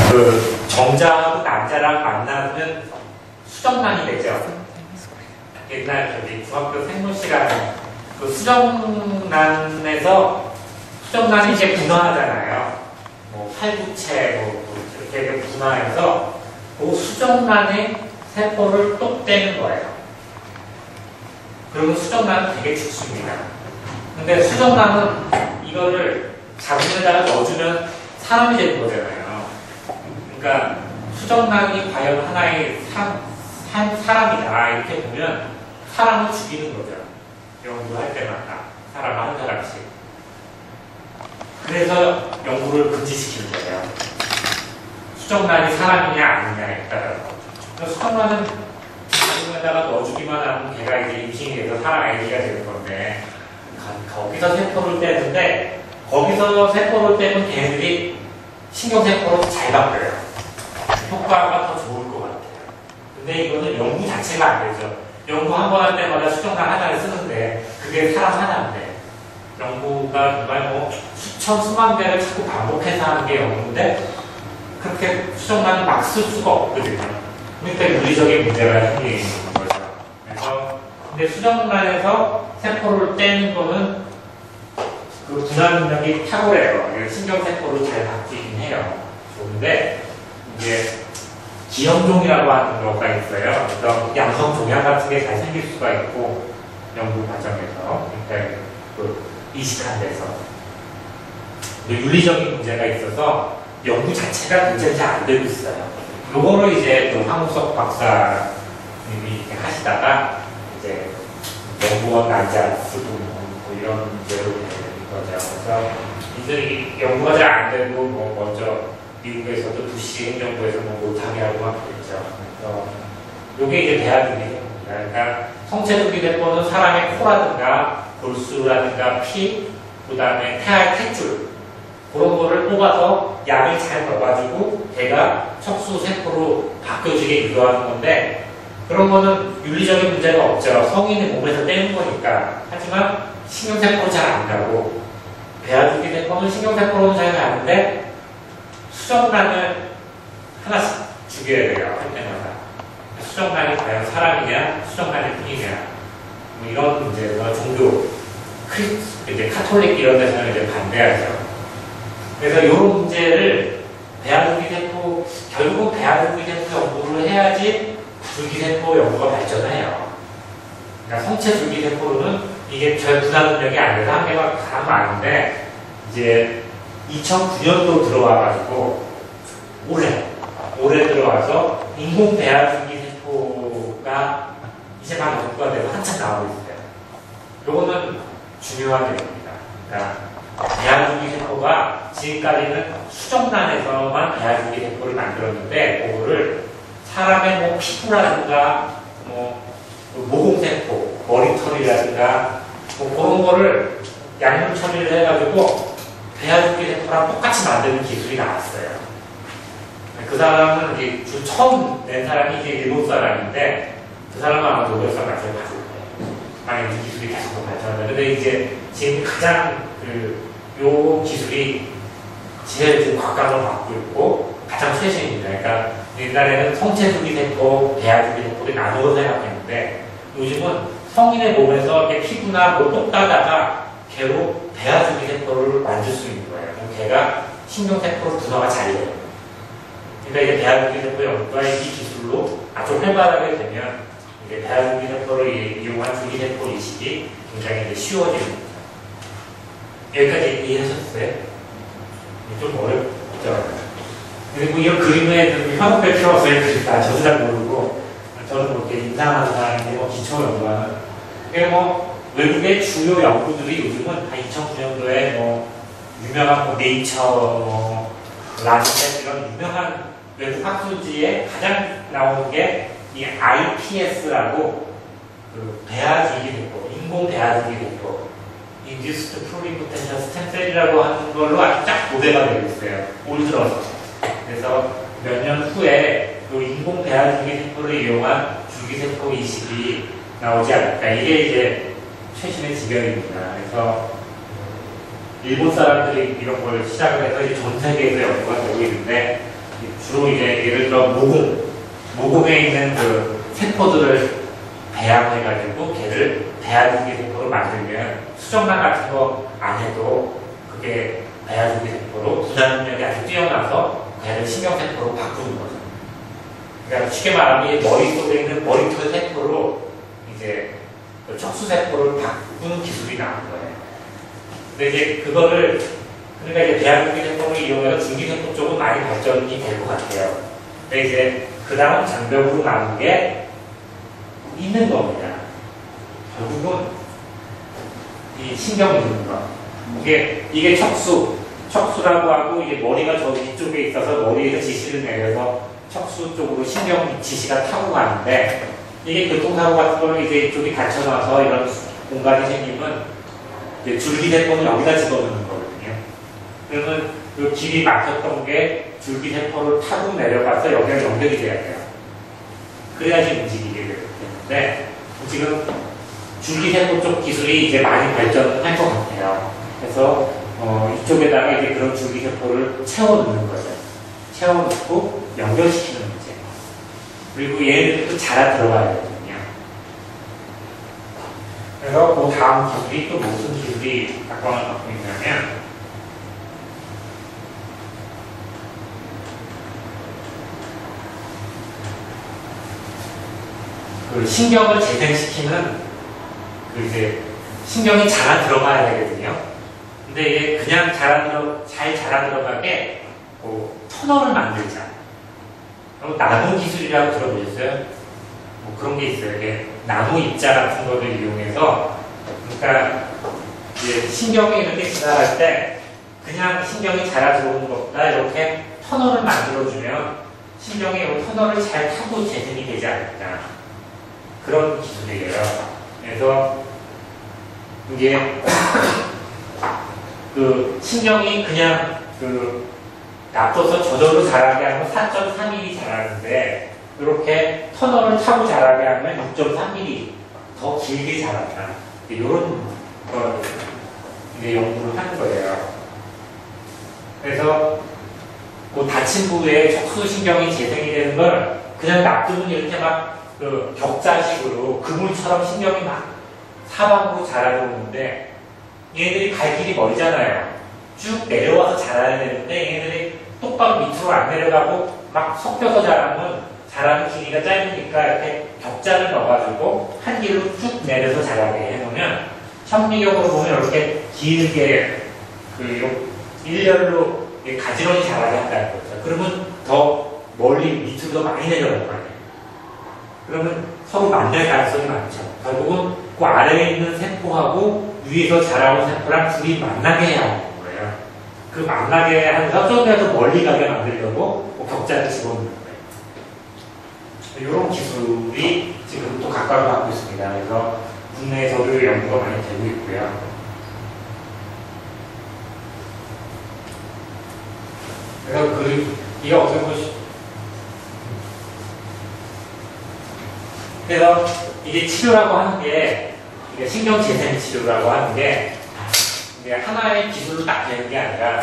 그 정자하고 난자랑 만나면 수정란이 되죠. 옛날 저기 중학교 생물 시간에 그 수정란에서 수정란이 이제 분화하잖아요. 뭐 팔구체 뭐 이렇게 분화해서 그 수정란에 세포를 똑 떼는 거예요. 그리고 수정란은 되게 죽습니다. 근데 수정란은 이거를 자궁에다가 넣어주면 사람이 되는 거잖아요. 그러니까 수정란이 과연 하나의 사람이다 이렇게 보면 사람을 죽이는 거죠. 연구할 때마다 사람 한 사람씩. 그래서 연구를 금지시키는 거예요. 수정란이 사람이냐 아니냐에 따라서. 수정란은 자궁에다가 넣어주기만 하면 걔가 이제 임신이 돼서 사람 아기가 되는 건데 거기서 세포를 떼는데 거기서 세포를 떼면 걔네들이 신경세포로 잘 바뀌어요. 효과가 더 좋을 것 같아요. 근데 이거는 연구 자체가 안 되죠. 연구 한 번 할 때마다 수정란 하나를 쓰는데 그게 사람 하나인데 연구가 정말 뭐 수천 수만 배를 자꾸 반복해서 하는 게 연구인데 그렇게 수정란을 막 쓸 수가 없거든요. 그러니까 윤리적인 문제가 생기는 거죠. 그래서 근데 수정란에서 세포를 떼는 거는 그 분할 능력이 탁월해요. 신경세포로 잘 바뀌긴 해요. 좋은데 이제 기형종이라고 하는 거가 있어요. 그래서 양성 종양 같은 게 잘 생길 수가 있고 연구 과정에서 그러니까 그 이식한 데서 윤리적인 문제가 있어서 연구 자체가 굉장히 잘 안 되고 있어요. 요거를 이제 또 황우석 박사님이 하시다가 이제 연구원 난자 쓰고 뭐 이런 문제로 되는 거죠. 그래서 이제 연구가 잘 안 되고 뭐 먼저 미국에서도 부시 행정부에서 뭐 못하게 하고 막 그랬죠. 그래서 요게 이제 배아두기 세포입니다. 그러니까 성체두기 세포는 사람의 코라든가 골수라든가 피, 그 다음에 태아의 탯줄 그런 거를 뽑아서 약을 잘 넣어가지고 걔가 척수세포로 바뀌어지게 유도하는 건데 그런 거는 윤리적인 문제가 없죠. 성인의 몸에서 떼는 거니까. 하지만 신경세포는 잘 안 가고 배아두기 세포는 신경세포로는 잘 가는데 수정란을 하나씩 죽여야 돼요. 할 때마다. 수정란이 과연 사람이냐 수정란이 뿐이냐 뭐 이런 문제에서 종교 이제 카톨릭 이런 데서는 이제 반대하죠. 그래서 이런 문제를 배아두기 세포, 결국 배아두기 세포 연구를 해야지 줄기세포 연구가 발전해요. 그러니까 성체 줄기세포로는 이게 별 분할 능력이 안 돼서 한계가 가장 많은데 이제 2009년도 들어와가지고 올해 들어와서 인공 배아두기 세포가 이제 막 연구가 돼서 한참 나오고 있어요. 요거는 중요한 내용입니다. 그러니까 배아두기 세포가 지금까지는 수정란에서만 배아두기 세포를 만들었는데 그거를 사람의 뭐 피부라든가 뭐 모공세포, 머리털이라든가 뭐 그런 거를 약물 처리를 해가지고 배아두기 세포랑 똑같이 만드는 기술이 나왔어요. 그 사람은 이제 처음 낸 사람이 이제 일본 사람인데 그 사람은 아마 노벨상 같은 거 가질 거예요. 만약 이 기술이 계속 발전하면. 근데 이제 지금 가장 요 기술이 제일 지금 각광을 받고 있고 가장 최신입니다. 그러니까 옛날에는 성체두기 세포, 배아두기 세포를 나누어 생각했는데 요즘은 성인의 몸에서 이렇게 피부나 뭐 똑 따다가 걔로 배아두기 세포를 만들 수 있는 거예요. 그럼 걔가 신경세포로 분화가 잘 돼요. 그러니까 이제 배아두기 세포 연구가 이 기술로 아주 활발하게 되면 이제 배아두기 세포를 이용한 줄기세포 이식이 굉장히 이제 쉬워지는 거죠. 여기까지 이해하셨어요? 좀 어렵죠? 그리고 이 그림에 현혹될 필요 없어요. 저도 잘 모르고 저는 뭐 이렇게 인상하는 사람인데 뭐 기초 연구하는 그게 뭐 외국의 주요 연구들이 요즘은 한 2009년도에 뭐 유명한 뭐 네이처 뭐 라센 이런 유명한 외국 학술지에 가장 나오는 게 이 IPS라고 그 배아두기 세포, 인공 배아두기 세포 Induced Pluripotential Stem Cell이라고 하는 걸로 아주 쫙 도배가 되고 있어요. 올 들어서. 그래서 몇 년 후에 그 인공 배아두기 세포를 이용한 줄기세포 이식이 나오지 않을까. 이게 이제 최신의 지경입니다. 그래서 일본 사람들이 이런 걸 시작을 해서 이제 전 세계에서 연구가 되고 있는데 주로 이제 예를 들어 모공에 있는 그 세포들을 배양해가지고 걔를 배아두기 세포로 만들면 수정란 같은 거 안 해도 그게 배아두기 세포로 분할 능력이 아주 뛰어나서 걔를 신경세포로 바꾸는 거죠. 그러니까 쉽게 말하면 머릿속에 있는 머리털 세포로 이제 척수세포를 바꾸는 기술이 나온 거예요. 근데 이제 그거를 그러니까 이제 배아두기 세포를 이용해서 줄기세포 쪽은 많이 발전이 될 것 같아요. 근데 이제 그 다음 장벽으로 남은 게 있는 겁니다. 결국은 이 신경 있는 거. 이게 척수라고 하고 이게 머리가 저 위쪽에 있어서 머리에서 지시를 내려서 척수 쪽으로 신경 지시가 타고 가는데 이게 교통사고 같은 거는 이제 이쪽이 닫혀놔서 이런 공간이 생기면 줄기세포는 여기다 집어넣는 거거든요. 그러면 그 길이 막혔던 게 줄기세포를 타고 내려가서 여기랑 연결이 돼야 돼요. 그래야지 움직이게 되는데 지금 줄기세포 쪽 기술이 이제 많이 발전할 것 같아요. 그래서 이쪽에다가 이제 그런 줄기세포를 채워넣는 거죠. 채워넣고 연결시키는 문제. 그리고 얘네들도 자라 들어가야 되거든요. 그래서 그 다음 기술이 또 무슨 기술이 각광을 받고 있냐면 그 신경을 재생시키는 그 이제 신경이 자라 들어가야 되거든요. 근데 이게 그냥 잘 자라 들어가게 터널을 만들자. 나무 기술이라고 들어보셨어요? 뭐 그런 게 있어요. 이게 나무 입자 같은 거를 이용해서 그러니까 이제 신경이 이렇게 지나갈 때 그냥 신경이 자라 들어오는 것보다 이렇게 터널을 만들어주면 신경이 이 터널을 잘 타고 재생이 되지 않을까. 그런 기술이에요. 그래서 이게 그 신경이 그냥 그 놔둬서 저절로 자라게 하면 4.3mm 자라는데 이렇게 터널을 타고 자라게 하면 6.3mm 더 길게 자란다. 이런 걸 이제 연구를 하는 거예요. 그래서 그 다친 부위에 척수신경이 재생이 되는 걸 그냥 놔두면 이렇게 막 그 격자식으로 그물처럼 신경이 막 사방으로 자라오는데 얘네들이 갈 길이 멀잖아요. 쭉 내려와서 자라야 되는데 얘네들이 똑바로 밑으로 안 내려가고 막 섞여서 자라는 길이가 짧으니까 이렇게 격자를 넣어가지고 한 길로 쭉 내려서 자라게 해놓으면 현미경으로 보면 이렇게 길게 그 일렬로 가지런히 자라게 한다는 거죠. 그러면 더 멀리 밑으로 더 많이 내려갈 거 아니에요. 그러면 서로 만날 가능성이 많죠. 결국은 그 아래에 있는 세포하고 위에서 자라온 세포랑 둘이 만나게 해야 하는 거예요. 그 만나게 하면서 좀더 멀리 가게 만들려고 격자를 집어넣는 거예요. 이런 기술이 지금 또 각광을 받고 있습니다. 그래서 국내에서도 연구가 많이 되고 있고요. 그래서 이게 어떻게 보시면 그래서 이게 치료라고 하는 게 이게 신경재생 치료라고 하는 게 이제 하나의 기술로 딱 되는 게 아니라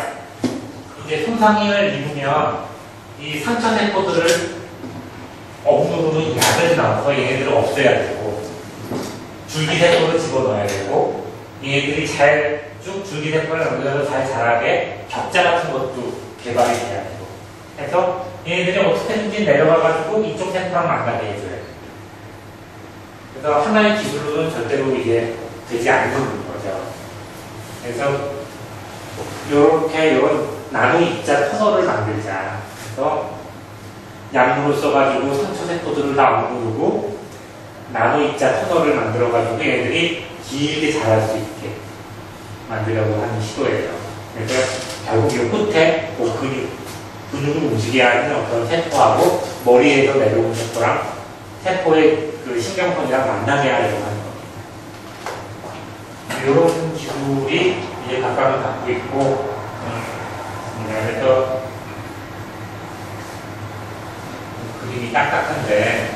이제 손상을 입으면 이 상처세포들을 억누르는 약을 넣어서 얘네들을 없애야 되고 줄기세포를 집어넣어야 되고 얘네들이 잘 쭉 줄기세포를 연결해서 잘 자라게 격자 같은 것도 개발이 돼야 되고 그래서 얘네들이 어떻게든지 내려가가지고 이쪽 세포랑 만나게 해줘야 돼요. 그래서 하나의 기술로는 절대로 이게 되지 않는 거죠. 그래서 이런 나노 입자 터널을 만들자. 그래서 약물을 써가지고 상처세포들을 다 억누르고 나노 입자 터널을 만들어가지고 얘들이 길게 자랄 수 있게 만들려고 하는 시도예요. 그래서 결국 이 끝에 근육을 움직이게 하는 어떤 세포하고 머리에서 내려오는 세포랑 세포의 그 신경선이랑 만나게 하려고 하는 겁니다. 이런 기술이 이제 각광을 받고 있고, 그래서 그림이 딱딱한데,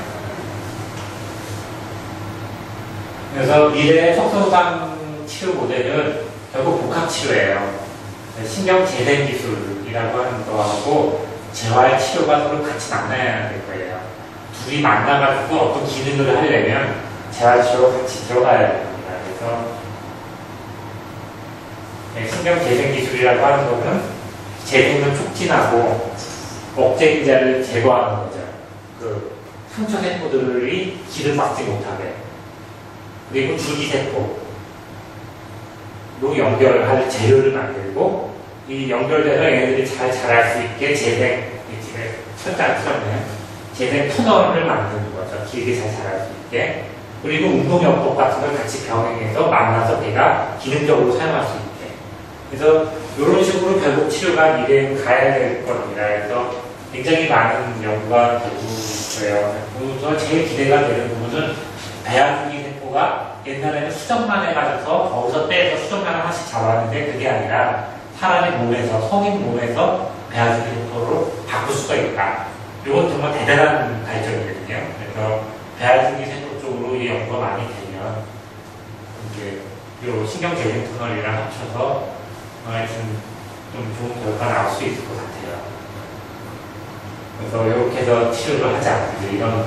그래서 미래의 척수손상 치료 모델은 결국 복합치료예요. 신경재생 기술이라고 하는 거하고 재활 치료가 서로 같이 만나야 될 거예요. 둘이 만나가지고 어떤 기능을 하려면 재활 치료가 같이 들어가야 됩니다. 그래서 신경 재생 기술이라고 하는 것은 재생을 촉진하고 억제 기자를 제거하는 거죠. 그 상처 세포들이 기를 막지 못하게. 그리고 줄기세포로 연결할 재료를 만들고 이 연결돼서 얘네들이 잘 자랄 수 있게 재생, 지금 철자를 썼네요. 재생 터널을 만드는 거죠. 길게 잘 자랄 수 있게. 그리고 운동요법 같은 걸 같이 병행해서 만나서 걔가 기능적으로 사용할 수 있게. 그래서 이런 식으로 결국 치료가 미래에 가야 될 겁니다. 그래서 굉장히 많은 연구가 되고 있어요. 그래서 제일 기대가 되는 부분은 배아줄기 세포가 옛날에는 수정란에 가서 거기서 떼서 수정란 하나씩 잡았는데 그게 아니라 사람의 몸에서, 성인 몸에서 배아줄기 세포로 바꿀 수가 있다. 이건 정말 대단한 발전이거든요. 그래서 배아줄기 세포 쪽으로 이 연구가 많이 되면 이제 이 신경재생 터널이랑 합쳐서 하여튼 좀 좋은 결과가 나올 수 있을 것 같아요. 그래서 이렇게 해서 치료를 하자. 이제 이런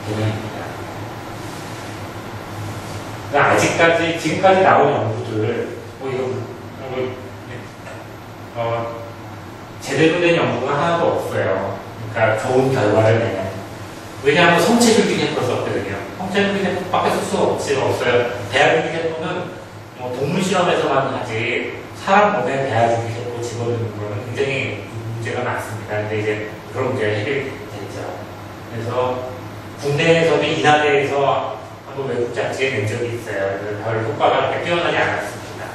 개념입니다. 아직까지, 지금까지 나온 연구들, 제대로 된 연구가 하나도 없어요. 그러니까 좋은 결과를 내는. 왜냐하면 성체줄기 세포를 썼거든요. 성체줄기 세포밖에 쓸 수가 없어요. 배아줄기 세포는 동물 실험에서만 하지, 사람 몸에 배아줄기 세포 집어넣는 거는 굉장히 문제가 많습니다. 근데 이제 그런 문제가 해결되죠. 그래서 국내에서는 인하대에서 한번 외국 잡지에 낸 적이 있어요. 별 효과가 그렇게 뛰어나지 않았습니다.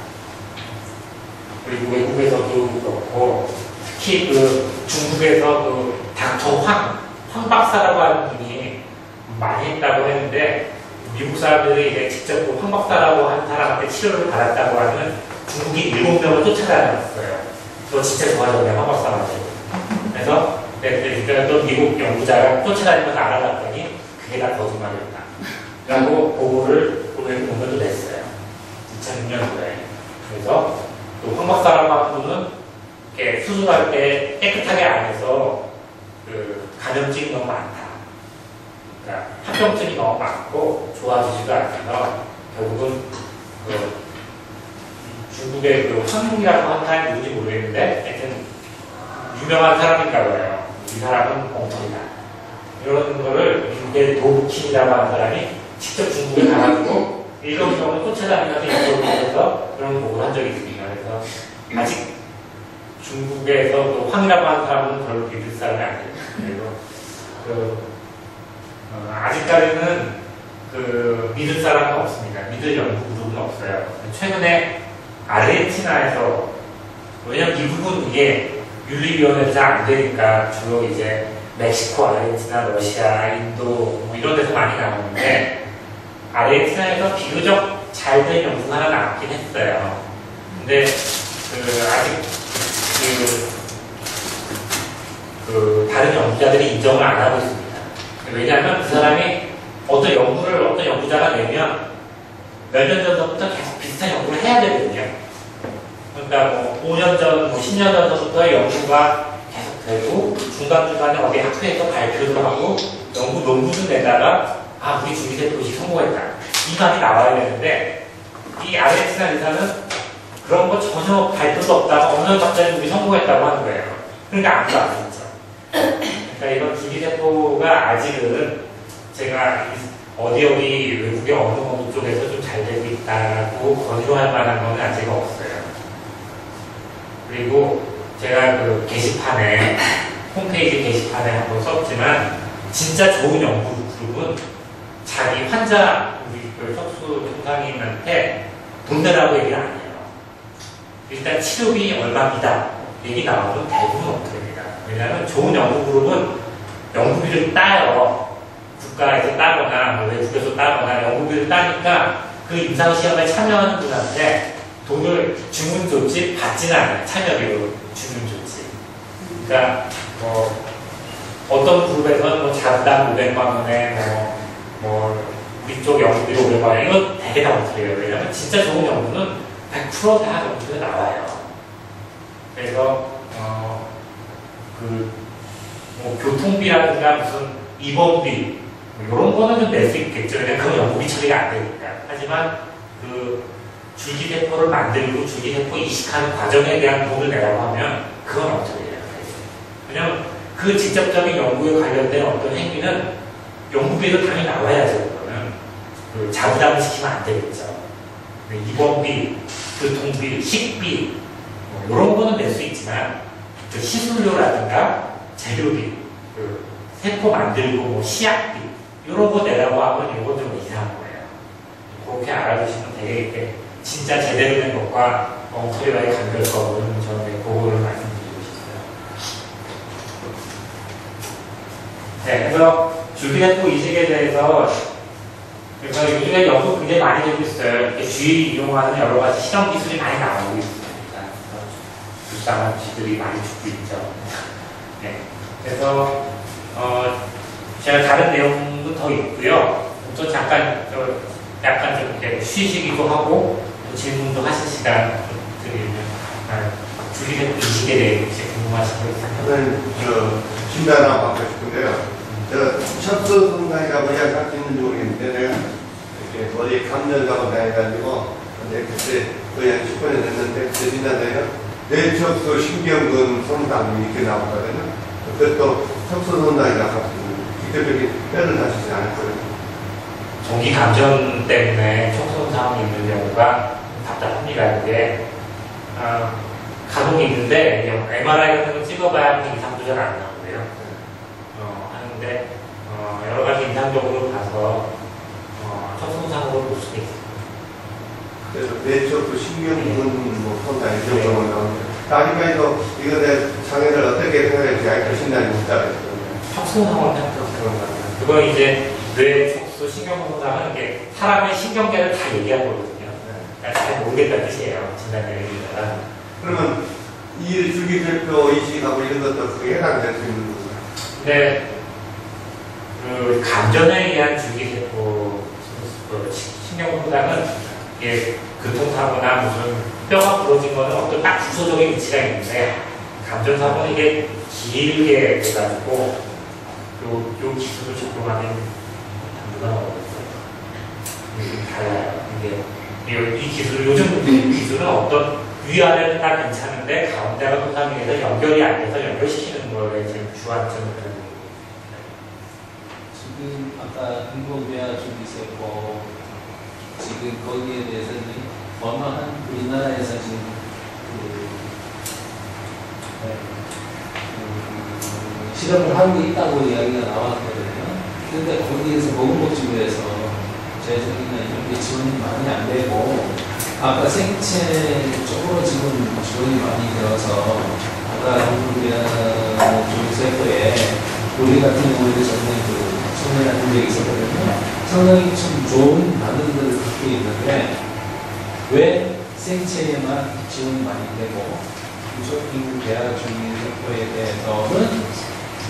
그리고 외국에서도 그렇고, 특히 그 중국에서 그 닥터 황 박사라고 하는 분이 많이 했다고 했는데, 미국 사람들이 이제 직접 그 황 박사라고 하는 사람한테 치료를 받았다고 하는 중국인 7명을 쫓아다녔어요. 너 진짜 좋아졌네, 황 박사한테. 그래서 그러니까 또 미국 연구자가 쫓아다니면서 알아봤더니 그게 다 거짓말이었다. 라고 보고를 외국 논문도 냈어요. 2006년도에. 그래서 또 황 박사라고 하는 분은 이렇게 수술할 때 깨끗하게 안 해서 그 감염증이 너무 많다. 그러니까 합병증이 너무 많고 좋아지지도 않아서 결국은 그 중국의 그 황룡이라고 하는 사람이 누군지 모르겠는데 하여튼 유명한 사람인가 봐요. 이 사람은 엉터리다. 이런 거를 미국의 도부킨이라고 하는 사람이 직접 중국에 가가지고 일정병을 쫓아다니면서 인터뷰해서 그런 보고를 한 적이 있습니다. 그래서 아직 중국에서 또 황이라고 하는 사람은 별로 믿을 사람이 아니에요. 그래서 아직까지는 그 믿을 사람은 없습니다. 믿을 연구 그룹은 없어요. 최근에 아르헨티나에서, 왜냐면 이 부분 이게 윤리위원회에서 잘 안 되니까 주로 이제 멕시코, 아르헨티나, 러시아, 인도 뭐 이런 데서 많이 나오는데 아르헨티나에서 비교적 잘 된 연구가 하나 나왔긴 했어요. 근데 아직 다른 연구자들이 인정을 안 하고 있습니다. 왜냐하면 그 사람이 어떤 연구자가 내면 몇 년 전부터 계속 비슷한 연구를 해야 되거든요. 그러니까 뭐 5년 전, 10년 전부터 연구가 계속 되고 중간중간에 어디 학회에서 발표도 하고 연구 논문을 내다가 우리 줄기세포식 성공했다. 이 말이 나와야 되는데 이 아르헨티나 의사는 그런 거 전혀 발표도 없다가 어느 날 갑자기 우리 성공했다고 하는 거예요. 그러니까 아무도 안 믿죠. 그러니까 이런 줄기세포가 아직은 제가 어디 외국의 어느 쪽에서 좀 잘 되고 있다고 권유할 만한 건 아직 없어요. 그리고 제가 그 게시판에, 홈페이지 게시판에 한번 썼지만, 진짜 좋은 연구 그룹은 자기 환자, 우리 그 척수 현상인한테 돈 내라고 얘기를 안 해요. 일단 치료비 얼마입니다. 얘기 나와도 대부분 없습니다. 왜냐하면 좋은 연구 그룹은 연구비를 따요. 국가에서 따거나 외국에서 따거나 연구비를 따니까 그 임상시험에 참여하는 분한테 돈을 주면 좋지 받지는 않아요. 참여비로 주면 좋지. 그러니까 어떤 그룹에서는 자부담 500만 원에 우리 쪽 연구비로 500만 원 이거 되게 다 못해요. 왜냐하면 진짜 좋은 연구는 100% 다 연구비가 나와요. 그래서 뭐 교통비라든가 무슨 입원비 이런 거는 좀 낼 수 있겠죠. 왜냐면 그건 연구비 처리가 안 되니까. 하지만 그 줄기세포를 만들고 줄기세포 이식하는 과정에 대한 돈을 내라고 하면 그건 어떻게 해야 돼요? 왜냐면 그 직접적인 연구에 관련된 어떤 행위는 연구비도 당연히 나와야죠. 그러면 그 자부담을 시키면 안 되겠죠. 입원비, 교통비, 식비 뭐 이런 거는 낼 수 있지만 그 시술료라든가 재료비, 그 세포 만들고 뭐 시약비 이런 거 내라고 하면 이건 좀 이상한 거예요. 그렇게 알아두시면 되게 이렇게 진짜 제대로 된 것과 엉터리와의 간결성은 저는 그거를 말씀드리고 싶어요. 네, 그래서 줄기세포 이식에 대해서 그래서 요즘에 연구 굉장히 많이 되고 있어요. 이렇게 쥐 이용하는 여러 가지 실험 기술이 많이 나오고 있습니다. 불쌍한 쥐들이 많이 죽고 있죠. 네, 그래서 제가 다른 내용도 더 있고요. 또 잠깐 약간 좀 이렇게 쉬시기도 하고 또 질문도 하실 시간 드리면 줄기세포 이식에 대해 혹시 궁금하신 거 있나요? 저는 질문 하나 받고 싶은데요. 척수순간이라고 이야기할 수 있는지 모르겠는데 내가 이렇게 머리에 감전사고 다해가지고 그때 거의 한 10분에 됐는데 진단에는 뇌척수 신경근 손상 이렇게 나오거든요. 그것도 척수순간이라고 할 수 있는 직접적인 뼈를 다치지 않았거든요. 전기 감전 때문에 척수손상이 있는 경우가 답답합니다. 그게 가동이 있는데 MRI 같은 거 찍어봐야 이상도 잘 안 나오고요. 하는데 여러 가지 임상적으로 봐서 척수손상으로 볼 수도 있습니다. 그래서 뇌척수 신경근 뭐 손상 이 정도는 나오는데 아직까지도 이거에 장애를 어떻게 생각할지 알고 신단이 못 잡았거든요. 척수손상으로 생각해서 그런 거예요. 그건 이제 뇌, 척수, 신경손상은 이게 사람의 신경계를 다 얘기한 거거든요. 그러니까 잘 모르겠다는 뜻이에요. 진단 내용이다가. 그러면 이 줄기세포 이식하고 이런 것도 그게 해당될 수 있는 거죠? 근데 그 감전에 의한 줄기세포 신경손상은 이게 교통사고나 무슨 뼈가 부러진 거는 어떤 딱 주소적인 위치가 있는데 감전사고는 이게 길게 돼가지고 요 기술을 적용하는 당도가 어렵어요. 달라요. 이게 이 기술 요즘 기술은 어떤 위아래는 다 괜찮은데 가운데가 손상이 돼서 연결이 안 돼서 연결시키는 거에 지금 주안점을 두는 지금 아까 인공뇌화 줄기세포 지금 거기에 대해서는 얼마나 우리나라에서 지금 실험을 하고 있다고 이야기가 나왔거든요. 그런데 거기에서 보건복지부에서 재정이나 이런 게 지원이 많이 안 되고 아까 생체 쪽으로 지금 지원이 많이 되어서 아까 인공뇌화 줄기세포에 우리 같은 경우에도 정말 청년한 적이 있었거든요. 상당히 참 좋은 반응들을 갖고 있는데 왜 생체에만 지원이 많이 되고 인공뇌화 줄기세포에 대해서는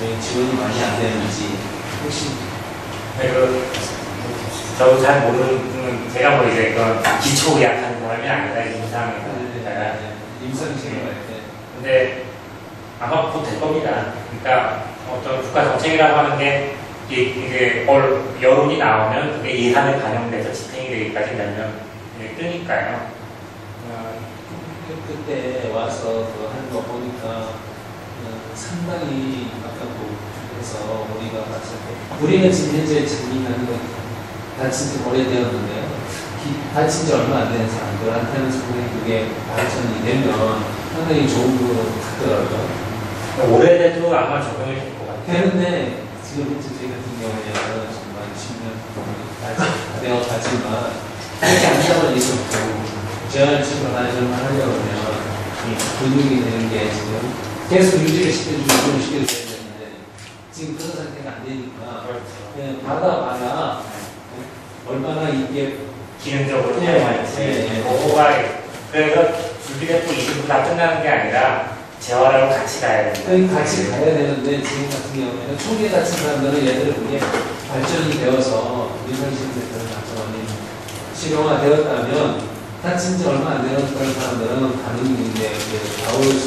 왜 지원이 많이 안 되는지 혹시 저도 잘 모르는 제가 뭐 이제 그 기초의학하는 사람이 아니다 임상실험할 때 근데 아마 곧 될 겁니다. 그러니까 어떤 국가 정책이라고 하는 게 이게 여론이 나오면 그게 예산에 반영돼서 집행이 되기까지 몇 년 뜨니까요. 그때 와서 하는 거 보니까 상당히 아깝고 그래서 우리가 봤을 때 우리는 지금 현재 장님하는 거 다친 지 오래되었는데요. 다친 지 얼마 안 된 사람들한테는 상당히 그게 발전이 되면 상당히 좋은 것 같더라고요. 오래돼도 아마 적용이 될 것 같아요. 되는데 지금 현재 저희 같은 경우에는 정말 10년 되어 가지만 그렇게 안 잡아질 수 없고 재활치료 하려면 근육이 되는 게 지금 계속 유지를 시켜줘야 되는데 지금 그런 상태가 안 되니까 그냥 받아봐야 얼마나 이게 기능적으로 사용할지 그거가 그래서 줄기세포 이식으로 다 끝나는 게 아니라 재활하고 같이 가야 됩니다. 같이 가야 되는데 지금 같은 경우에는 초기에 다친 사람들은 얘들은 그게 발전이 되어서 임상시험대표를 가져가는 실용화되었다면 다친 지 얼마 안 되었던 사람들은 가능이 이제 나올 수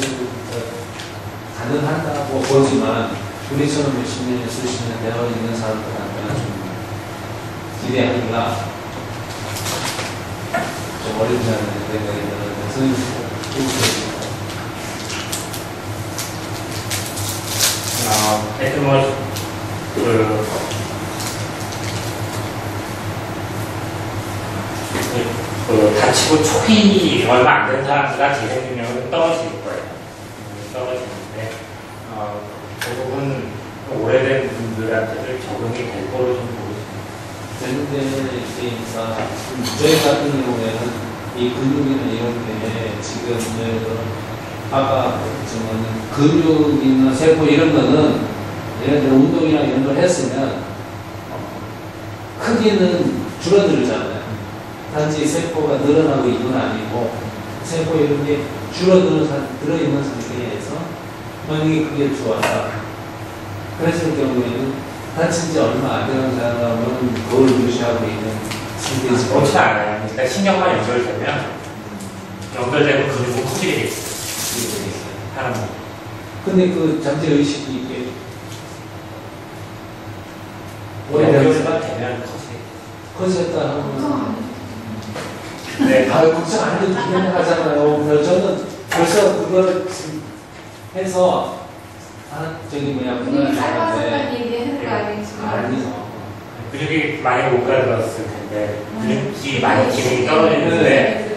가능하다고 보지만 우리처럼 몇십 년, 수십 년 대학을 있는 사람들한테는 좀 기대하기가 좀 어렵지 않은 생각이 들어서 선생님 하여튼 뭐, 다치고 초기 얼마 안 된 사람들과 재생 능력은 떨어질 거예요. 떨어지는데, 대부분 오래된 분들한테도 적응이 될 거로 좀 보고 되는데, 그러니까 저희 같은 경우에는 이 근육이나 이런 게 지금 아까 근육이나 세포 이런 거는 예를 들어 운동이나 이런 걸 했으면 크기는 줄어들잖아요. 단지 세포가 늘어나고 이건 아니고 세포 이런 게 들어있는 상태에서 만약에 그게 좋았다. 그랬을 경우에는 다친 지 얼마 안 되는 사람은 그걸 무시하고 있는 상태이지. 그렇지 않아요. 일단 신경만 연결되면 근육은 커지게 돼 있어요. 하는 거. 근데 그 잠재 의식이 있게 연결만 되면 커졌다 하면 네. 걱정 안 해도 기대하잖아요. 그래서 저는 벌써 그걸 해서 분위기 짧아서까지 얘기하는 거 아니겠지만 아니죠. 근육이 많이 못 가들었을 텐데 근육이 많이 기능이 떨어지는데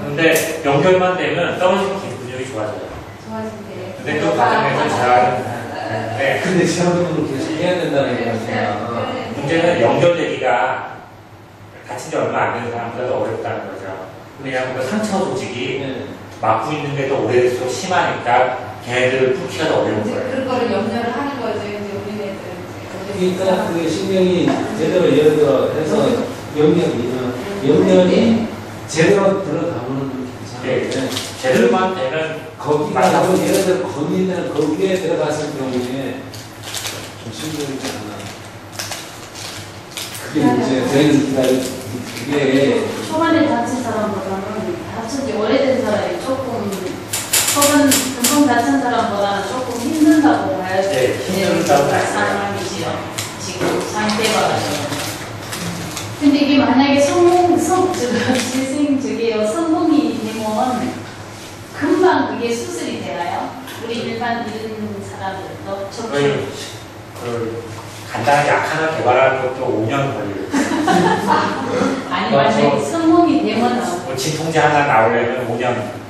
근데 연결만 되면 떨어진 근육이 좋아져요. 좋아진대. 근데 그 과정에서 잘하는데 근데 시험으로 계속 해야 된다는 거죠. 문제는 연결되기가 다친 지 얼마 안 된 사람보다 어렵다는 거죠. 왜냐하면 그 상처 조직이 막고 있는데도 오래될수록 심하니까 걔네들을 풀기가 더 어려운 거예요. 그런 거를 염려를 하는 거죠. 이제 우리네들. 그러니까 그 신경이 제대로 예를 들어 해서 영역이 제대로 들어가면 괜찮은데 제대로만 되면 거기가 예를 들어 거기에 들어갔을 경우에 좀 힘들지 않아. 그게 이제 그게 초반에 다친 사람보다는 다친 지 오래된 사람이 조금 금방 다친 사람보다는 조금 힘든다고 봐야죠. 네, 힘들다고 봐야죠. 상황이죠. 지금 상태가. 근데 이게 만약에 성공이 되면 금방 그게 수술이 되나요? 우리 일반 이런 사람들도 거의 간단하게 약 하나 개발하는 것도 5년 걸려요. 아니 만약에 성공이 되면 뭐 진통제 하나 나오려면 5년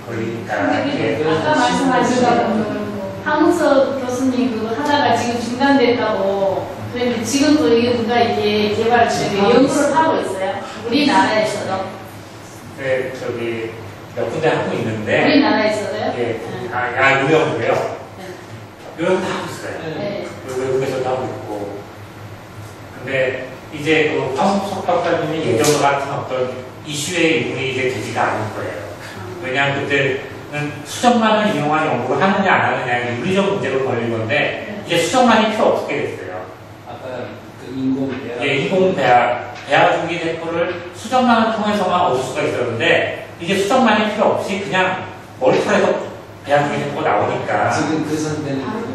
걸리니까 이게 아까 말씀하신 황우석 교수님 그거 하다가 지금 중단됐다고. 그런데 지금도 이게 누가 이게 개발 연구를 하고 있어요. 우리나라에서도. 네, 몇 군데 하고 있는데. 우리나라에서도요? 예, 요령도요. 요령도 하고 있어요. 네. 외국에서도 하고 있고. 근데 이제 그 황우석 박사님이 예전 같은 어떤 이슈의 인물이 이제 되지가 않을 거예요. 왜냐하면 그때는 수정만을 이용한 연구를 하느냐 안 하느냐 윤리적 문제로 걸린 건데 이제 수정만이 필요 없게 됐어요. 아까 그 인공 배아 주기 세포를 수정만을 통해서만 얻을 수가 있었는데 이제 수정만이 필요 없이 그냥 머리털에서 배아 주기 세포가 나오니까 지금 그 상태는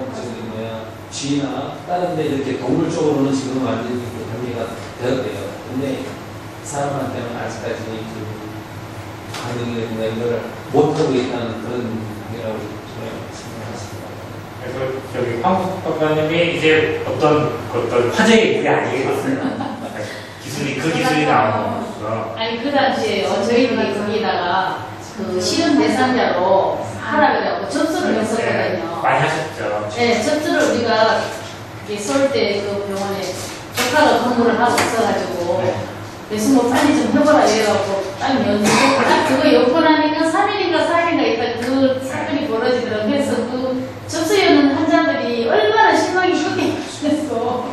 쥐나 다른 데 이렇게 동물 쪽으로는 지금 완전히 변이가 되었대요. 근데 사람한테는 아직까지 그 반응이 이걸 못하고 있다는 그런 관계라고 생각했습니다. 그래서 황우석 박사님이 이제 어떤 화제의 인물이 아니겠어요. 기술이 나오면서. 아니 그 당시에요. 저희들이 거기다가 그 실험 대상자로 하라 그래갖고 접수를 했었거든요. 많이 하셨죠. 네, 접수를 우리가 서울대 그 병원에 조카가 근무를 하고 있어가지고 그래서 뭐 빨리 좀 해보라 이래갖고 딱 연습 딱 그거 엮고 나니까 3일인가 4일인가 있다 그 사건이 벌어지더라고요. 그래서 그 접수해오는 환자들이 얼마나 실망이 크겠어.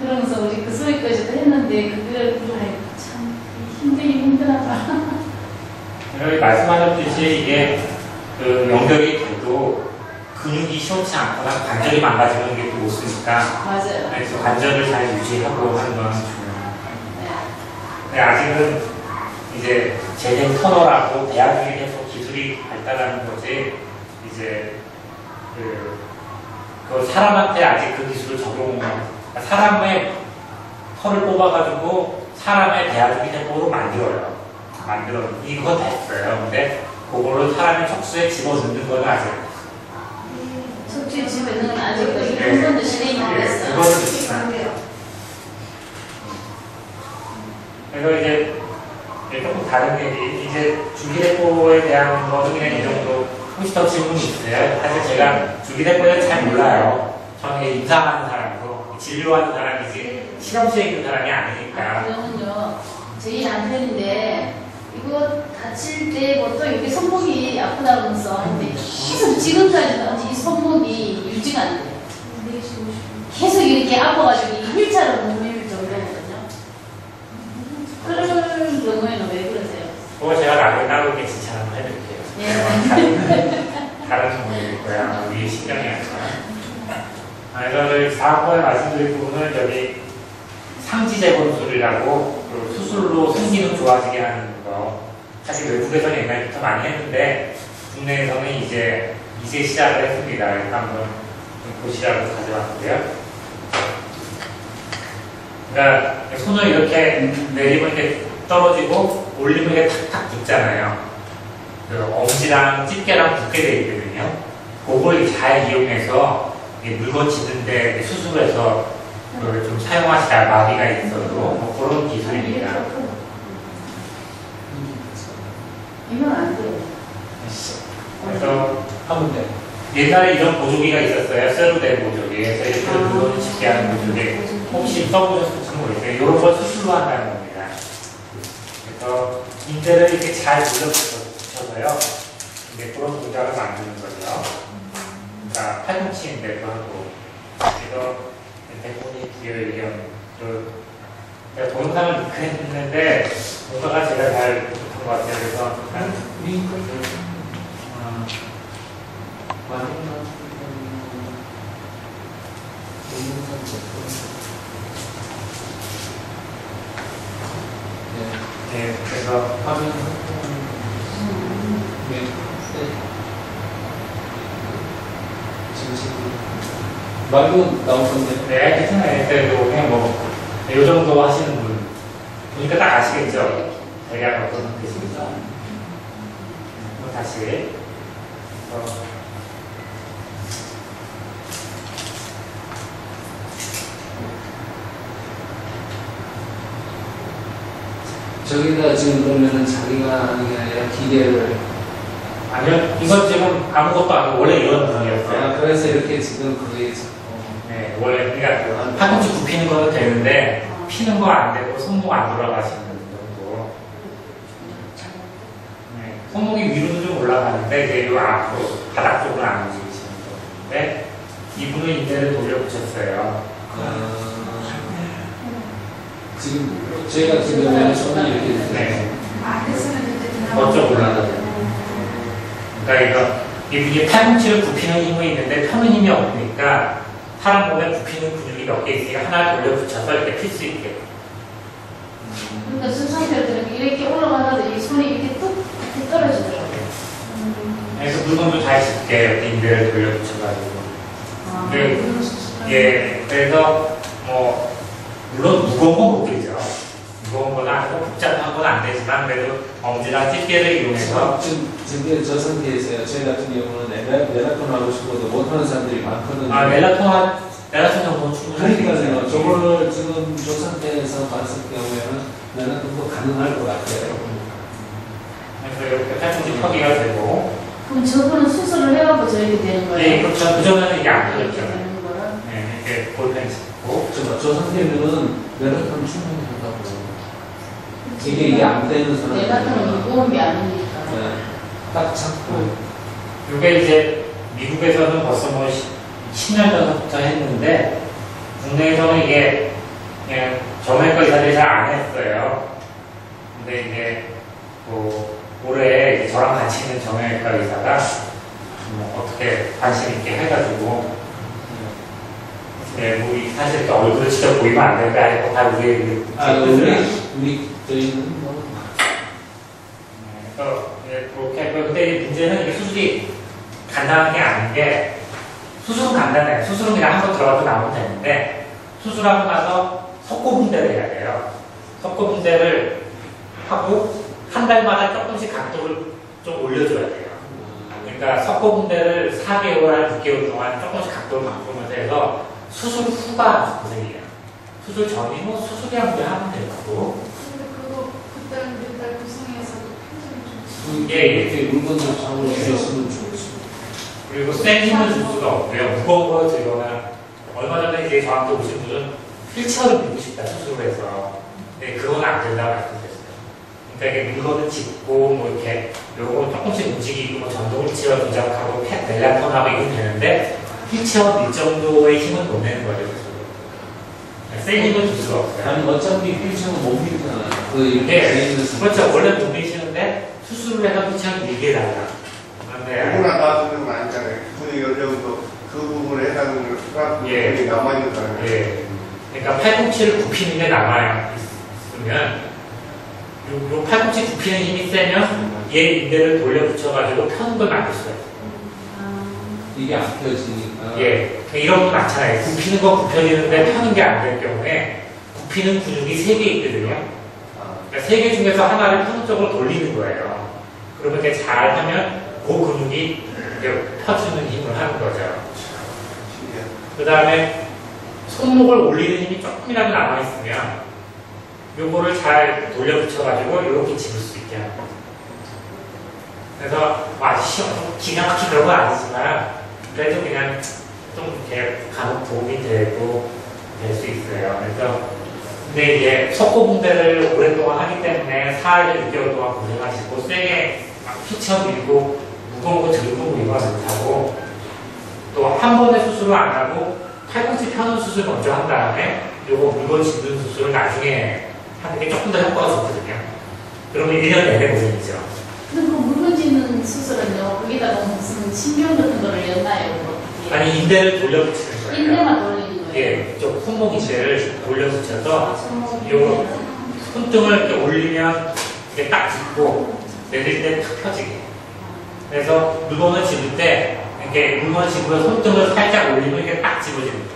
그러면서 우리 그 소위까지도 했는데 그걸 참 힘들긴 힘들하다. 말씀하셨듯이 이게 그 연결이 돼도 근육이 시원치 않거나 관절이 망가지는 게 또 못 쓰니까 맞아요. 그래서 관절을 잘 유지하고 하는 건 중요해요. 근데 아직은 이제 재생 터널하고 배아주기 해서 기술이 발달하는 거지 이제 그 그 사람한테 아직 그 기술을 적용, 사람의 털을 뽑아가지고 사람의 대아두기 세포로 만들어요. 이건 됐어요. 근데 그거를 사람의 척수에 집어넣는 건 아직. 척추에 집에는 아직 한 번도 실행이 안 됐어요. 그거는 있지만. 그래서 이제 조금 다른 얘기, 이제 주기세포에 대한 거는 그냥 이 정도. 혹시 더 질문이 있어요? 사실 제가 주기세포에 잘 몰라요. 저는 임상하는 사람이고 진료하는 사람이지 실험실에 있는 사람이 아니니까. 그러면요, 저희 남편인데 이거 다칠 때 보통 이렇게 손목이 아프다면서 근데 계속 지금까지도 이 손목이 유지가 안 돼요. 계속 이렇게 아파가지고 이 휠체어로 못 밀 정도거든요. 그런 경우에는 왜 그러세요? 그거 제가 나중에 따로 이렇게 진짜 한번 해드릴게요. 다른 종목이고요. 위에 신경이 안 가. 그래서 4번에 말씀드린 부분은 여기 상지재건술이라고 그 수술로 성기능 좋아지게 하는 거. 사실 외국에서는 옛날부터 많이 했는데 국내에서는 이제 시작을 했습니다. 그래서 한번 좀 보시라고 가져왔는데요. 그러니까 손을 이렇게 내리면 이렇게 떨어지고 올리면 이게 탁탁 붙잖아요. 그 엄지랑 집게랑 붙게 되어 있거든요. 그걸 잘 이용해서 물건 짚는데 수술해서 좀 사용하시다 마비가 있어도 뭐 그런 기술입니다. 이건 안 돼요. 그래서 하면 돼. 옛날에 이런 보조기가 있었어요. 쇠로된 보조기. 그래서 이렇게 물건을 짚게 하는 보조기. 혹시 써보셨을지 모르겠어요. 이런 걸 수술로 한다는 겁니다. 그래서 인대를 이렇게 잘 눌러붙여서요. 이제 그런 동작을 만드는 거죠. 그러니까 팔꿈치 인대도 하고. 그래서 대본이 뒤에 얘기하는 제가 동영상을 그랬는데 뭔가가 제가 잘 못한 것 같아요. 그래서 네, 그래서 화면 말도 나올 건데. 네, 괜찮아요. 그래도 그냥 뭐, 이 정도 하시는 분. 보니까 딱 아시겠죠? 대략 어떤 뜻입니다. 다시. 저기다 지금 그러면은 자기가 하는 게 아니라 기계를. 아니요, 이건 지금 아무것도 아니고 원래 이런 분이었어요. 아, 그래서 이렇게 지금 그게 네, 원래 그러니까 팔꿈치 굽히는 거는 되는데 피는 거 안 되고 손목 안 돌아가시는 정도. 네, 손목이 위로는 좀 올라가는데 이제 요 앞으로 바닥 쪽으로 안 움직이시는 건데 이분은 인대를 돌려붙였어요. 지금 저희 같은 경우에는 손이 이렇게 네, 앞에서는 이제 먼저 올라가요. 그러니까 이분이 팔꿈치를 굽히는 힘이 있는데 펴는 힘이 없으니까 사람 몸에 굽히는 근육이 몇 개 있으니까 하나 돌려붙여서 이렇게 필 수 있게. 그러니까 그 상태로 이렇게 올라가다가 이 손이 이렇게 뚝 이렇게 떨어지더라고요. 그래서 물건도 잘 짚게 이렇게 인대를 돌려붙여가지고. 아, 네. 그런 수술을 예, 그래서 뭐 물론 무거운 건 못 들죠. 무거운 건 아니고 복잡한 건 안 되지만 그래도 엄지랑 집게를 이용해서 지금 저 상태에서요. 저희 같은 경우는 멜라톤 하고 싶어도 못하는 사람들이 많거든요. 멜라톤 정도는 충분히 그러니까요. 저거를 지금 저 상태에서 봤을 경우에는 멜라톤도 가능할 것 같아요. 그래서 이렇게 팔꿈치 펴기가 되고. 그럼 저거는 수술을 해갖고 저렇게 되는 거예요? 예, 그렇죠. 그전에는 이게 안 이렇게 되었잖아요. 되는 거라? 네, 이렇게 볼펜 짚고. 저 상태면은 멜라톤 충분히 한다고. 이게 안 되는 사람. 멜라톤은 무거운 게 아니니까. 네. 딱 잡고. 이게 이제 미국에서는 벌써 뭐 10년 전부터 했는데 국내에서는 이게 그냥 정형외과 의사들이 잘 안 했어요. 근데 이제 뭐 올해 이제 저랑 같이 있는 정형외과 의사가 뭐 어떻게 관심 있게 해가지고 네, 뭐 사실 이렇게 얼굴을 직접 보이면 안 되는데 다 우리 저희는 뭐. 그래서 그렇게 근데 문제는 이게 수술이 간단한 게 아닌 게 수술은 간단해요. 수술은 그냥 한 번 들어가도 나오면 되는데 수술하고 나서 석고분대를 해야 돼요. 석고분대를 하고 한 달마다 조금씩 각도를 좀 올려줘야 돼요. 그러니까 석고분대를 4개월, 6개월 동안 조금씩 각도를 바꾸면서 해서 수술 후가 고생이에요. 수술 전이 뭐 수술이랑 그냥 하면 되고. 근데 그거 그때는 맨날 구성해서도 편집이 좀 예, 예. 이렇게 물건도 잡으러 주셨으면 좋겠어요. 그리고 센 힘을 줄 수가 없고요. 무거운 걸 들거나 얼마 전에 이제 저한테 오신 분은 휠체어를 밀고 싶다 수술을 해서. 근데 그건 안 된다고 말씀드렸어요. 그러니까 이게 물건을 짚고 뭐 이렇게 요거 조금씩 움직이고 뭐 전동 휠체어 조작하고 펫 멜라톤하고 이건 되는데 휠체어 밀 정도의 힘은 못 내는 거예요. 센 힘을 줄 수가 없어요. 아니 어차피 휠체어는 못 밀잖아요. 그 이렇게 예, 돼 있는 그렇죠. 원래 못 미시는데 수술을 해서 휠체어를 밀게 달라. 그런데 누구나 놔두는 건 아니잖아요. 분이 어느 정도 그 부분에 해당하는 수학 예. 부분이 남아있는 거잖아요. 예. 그러니까 팔꿈치를 굽히는 게 남아 있으면 요 팔꿈치 굽히는 힘이 세면 얘 인대를 돌려 붙여가지고 펴는 걸 만들 수가 있어요. 이게 안 펴지니까. 예. 이런 거 많잖아요. 굽히는 거 굽혀지는데 펴는 게 안 될 경우에 굽히는 근육이 3개 있거든요. 그러니까 3개 중에서 하나를 펴는 쪽으로 돌리는 거예요. 그러면 이렇게 잘 하면 그 근육이 이렇게 펴주는 힘을 하는 거죠. 신기하다. 그 다음에 손목을 올리는 힘이 조금이라도 남아있으면 요거를 잘 돌려 붙여가지고 이렇게 집을 수 있게 하는 거죠. 그래서 뭐 아주 기가 막히게 그런 건 아니지만 그래도 그냥 좀 이렇게 간혹 도움이 되고 될 수 있어요. 그래서 근데 이제 석고분대를 오랫동안 하기 때문에 4일, 6개월 동안 고생하시고 세게 막 휘쳐 밀고 무거운 거 들고 이거 못하고 또 한 번에 수술을 안 하고 팔꿈치 펴는 수술 먼저 한 다음에 요거 물건 짚는 수술을 나중에 하는 게 조금 더 효과가 좋거든요. 그러면 1년 내내 고생이죠. 근데 그 물건 짓는 수술은요, 거기다가 무슨 신경 같은 거를 였나요? 뭐. 아니 인대를 돌려붙이는 거예요. 인대만 돌리는 거예요. 예, 좀 손목 인대를 돌려붙여서 손목이 요 손등을 이렇게 올리면 이게 딱 짚고 내릴 때 탁 펴지게. 그래서 물건을 집을 때 이렇게 물건을 집으면 손등을 살짝 올리면 이게 딱 집어지는 거예요.